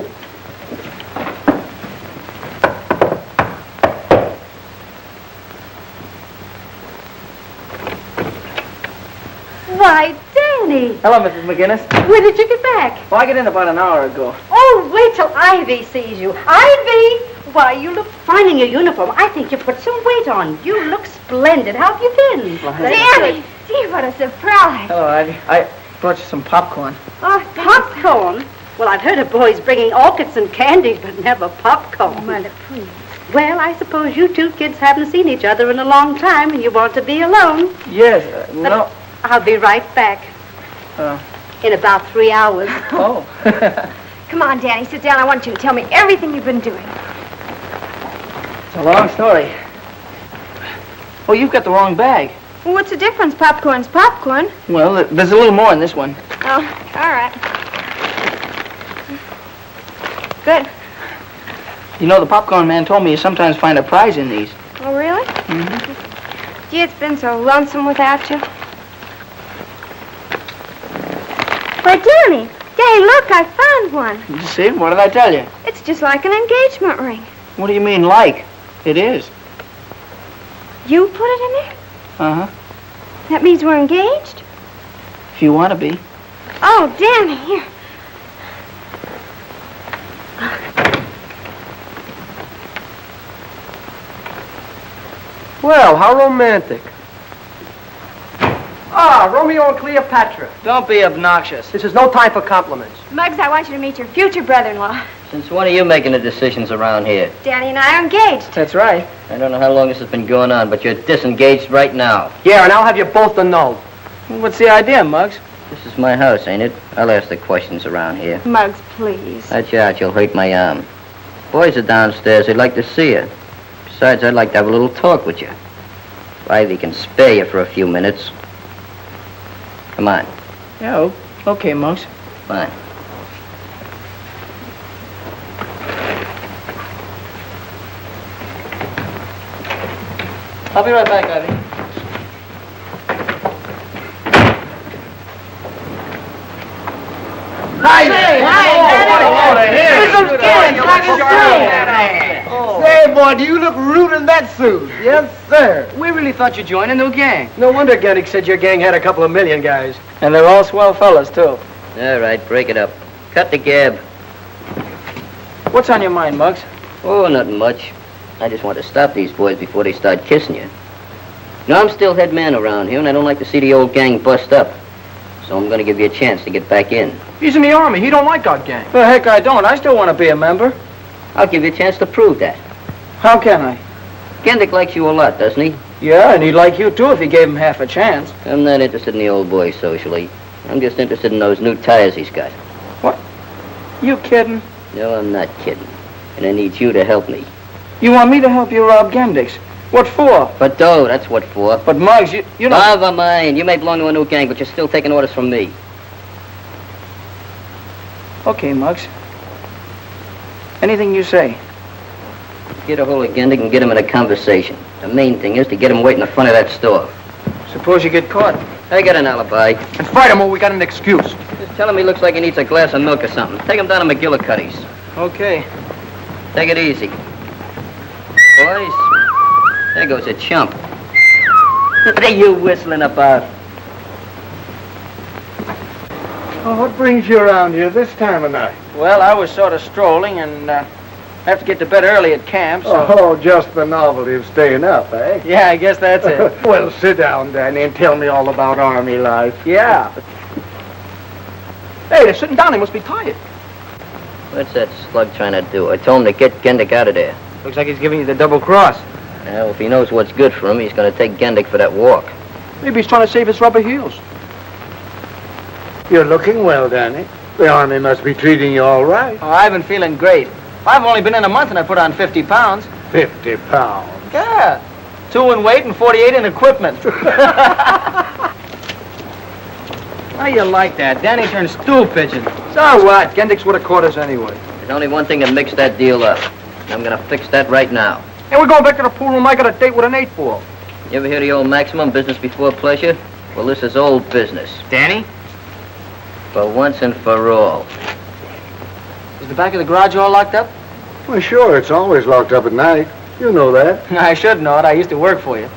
Why, Danny! Hello, Mrs. McGinnis. When did you get back? Well, I got in about an hour ago. Oh, wait till Ivy sees you. Ivy! Why, you look fine in your uniform. I think you put some weight on. You look splendid. How have you been? Well, Danny! Gee, what a surprise. Hello, Ivy. I brought you some popcorn. Oh, popcorn? Well, I've heard of boys bringing orchids and candies, but never popcorn. Mother, please. Well, I suppose you two kids haven't seen each other in a long time and you want to be alone. Yes, no. I'll be right back. In about 3 hours. Oh. Come on, Danny, sit down. I want you to tell me everything you've been doing. It's a long story. Oh, you've got the wrong bag. Well, what's the difference? Popcorn's popcorn. Well, there's a little more in this one. Oh, all right. Good. You know, the popcorn man told me you sometimes find a prize in these. Oh, really? Mm-hmm. Gee, it's been so lonesome without you. Why, Danny, look, I found one. You see? What did I tell you? It's just like an engagement ring. What do you mean, like? It is. You put it in there? Uh-huh. That means we're engaged? If you want to be. Oh, Danny, here. Well, how romantic. Ah, Romeo and Cleopatra. Don't be obnoxious. This is no time for compliments. Muggs, I want you to meet your future brother-in-law. Since when are you making the decisions around here? Danny and I are engaged. That's right. I don't know how long this has been going on, but you're disengaged right now. Yeah, and I'll have you both to know. What's the idea, Muggs? This is my house, ain't it? I'll ask the questions around here. Muggs, please. Watch out, you'll hurt my arm. Boys are downstairs. They'd like to see you. Besides, I'd like to have a little talk with you. If Ivy can spare you for a few minutes. Come on. Yeah, okay, Muggs. Fine. I'll be right back, Ivy. Say, boy, do you look rude in that suit? Yes, sir. We really thought you'd join a new gang. No wonder Gennick said your gang had a couple of million guys. And they're all swell fellas, too. All right, break it up. Cut the gab. What's on your mind, Muggs? Oh, nothing much. I just want to stop these boys before they start kissing you. Now, I'm still head man around here, and I don't like to see the old gang bust up. So I'm going to give you a chance to get back in. He's in the Army. He don't like our gang. Well, heck, I don't. I still want to be a member. I'll give you a chance to prove that. How can I? Gendick likes you a lot, doesn't he? Yeah, and he'd like you, too, if you gave him half a chance. I'm not interested in the old boy socially. I'm just interested in those new tires he's got. What? You kidding? No, I'm not kidding. And I need you to help me. You want me to help you rob Gendix? What for? For dough, that's what for. But, Muggs, you know... Never mind. You may belong to a new gang, but you're still taking orders from me. Okay, Muggs. Anything you say. Get a hold of Gendix and get him in a conversation. The main thing is to get him waiting in the front of that store. Suppose you get caught. I got an alibi. And fight him or we got an excuse. Just tell him he looks like he needs a glass of milk or something. Take him down to McGillicuddy's. Okay. Take it easy. Boys, there goes a chump. What are you whistling about? Oh, what brings you around here this time of night? Well, I was sort of strolling and have to get to bed early at camp, so... Oh, just the novelty of staying up, eh? Yeah, I guess that's it. Well, sit down, Danny, and tell me all about Army life. Yeah. Hey, they're sitting down. They must be tired. What's that slug trying to do? I told him to get Gendix out of there. Looks like he's giving you the double cross. Well, if he knows what's good for him, he's going to take Gendix for that walk. Maybe he's trying to save his rubber heels. You're looking well, Danny. The Army must be treating you all right. Oh, I've been feeling great. I've only been in a month and I put on 50 pounds. 50 pounds? Yeah. 2 in weight and 48 in equipment. How you like that? Danny turned stool pigeon. So what? Gendix would have caught us anyway. There's only one thing that mixed that deal up. And I'm going to fix that right now. Hey, we're going back to the pool room. I got a date with an 8-ball. You ever hear the old maximum, business before pleasure? Well, this is old business. Danny? For once and for all. Is the back of the garage all locked up? Well, sure, it's always locked up at night. You know that. I should know it. I used to work for you.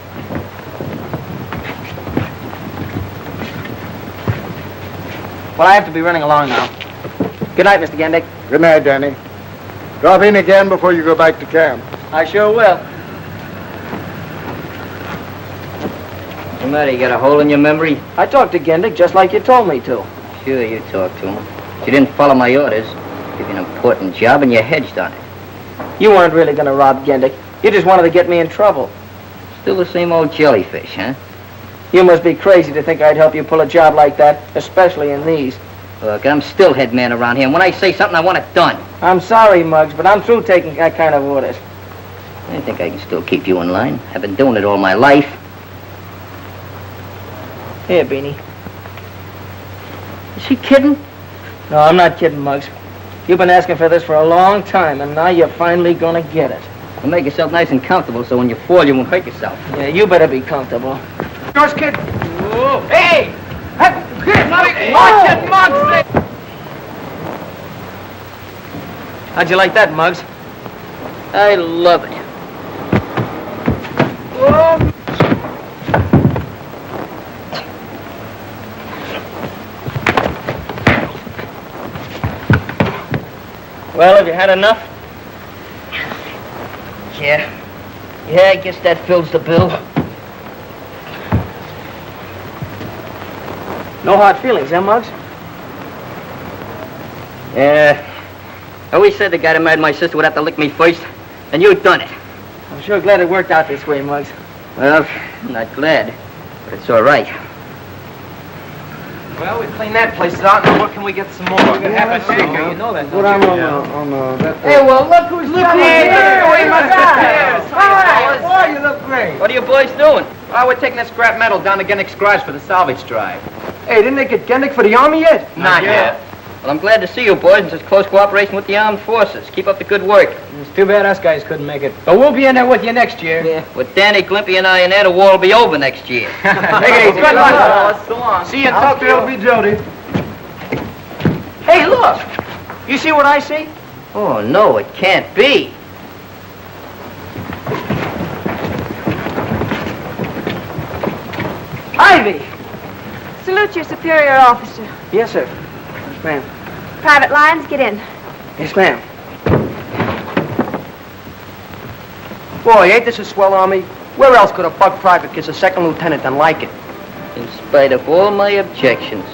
Well, I have to be running along now. Good night, Mr. Gendix. Good night, Danny. Drop in again before you go back to camp. I sure will. What's the matter? You got a hole in your memory? I talked to Gendix just like you told me to. Sure, you talked to him. But you didn't follow my orders. Give you an important job and you hedged on it. You weren't really going to rob Gendix. You just wanted to get me in trouble. Still the same old jellyfish, huh? You must be crazy to think I'd help you pull a job like that, especially in these. Look, I'm still head man around here, and when I say something, I want it done. I'm sorry, Muggs, but I'm through taking that kind of orders. I think I can still keep you in line. I've been doing it all my life. Here, Beanie. Is he kidding? No, I'm not kidding, Muggs. You've been asking for this for a long time, and now you're finally gonna get it. Well, make yourself nice and comfortable so when you fall, you won't hurt yourself. Yeah, you better be comfortable. Yours, kid. Whoa. Hey! Watch it, Muggs! How'd you like that, Muggs? I love it. Whoa. Well, have you had enough? Yeah, I guess that fills the bill. No hard feelings, huh, Muggs? Yeah. I always said the guy that married my sister would have to lick me first, and you've done it. I'm sure glad it worked out this way, Muggs. Well, I'm not glad, but it's all right. Well, we cleaned that place out, now what can we get some more? We're gonna have a shake, you know that, Put don't on you? that. Hey, well, look who's here. We must have. All right, boy, you look great. What are you boys doing? Well, we're taking that scrap metal down to Gendix's garage for the salvage drive. Hey, didn't they get Gendix for the Army yet? Not yet. Well, I'm glad to see you boys in such close cooperation with the armed forces. Keep up the good work. It's too bad us guys couldn't make it. But we'll be in there with you next year. Yeah. With Danny, Glimpy, and I in there, the war will be over next year. Take it easy. Good luck, fellas. So long. See you in Tokyo. Be Jody. Hey, look. You see what I see? Oh, no, it can't be. Ivy! Salute your superior officer. Yes, sir. Yes, ma'am. Private Lyons, get in. Yes, ma'am. Boy, ain't this a swell Army? Where else could a bug private kiss a second lieutenant and like it? In spite of all my objections.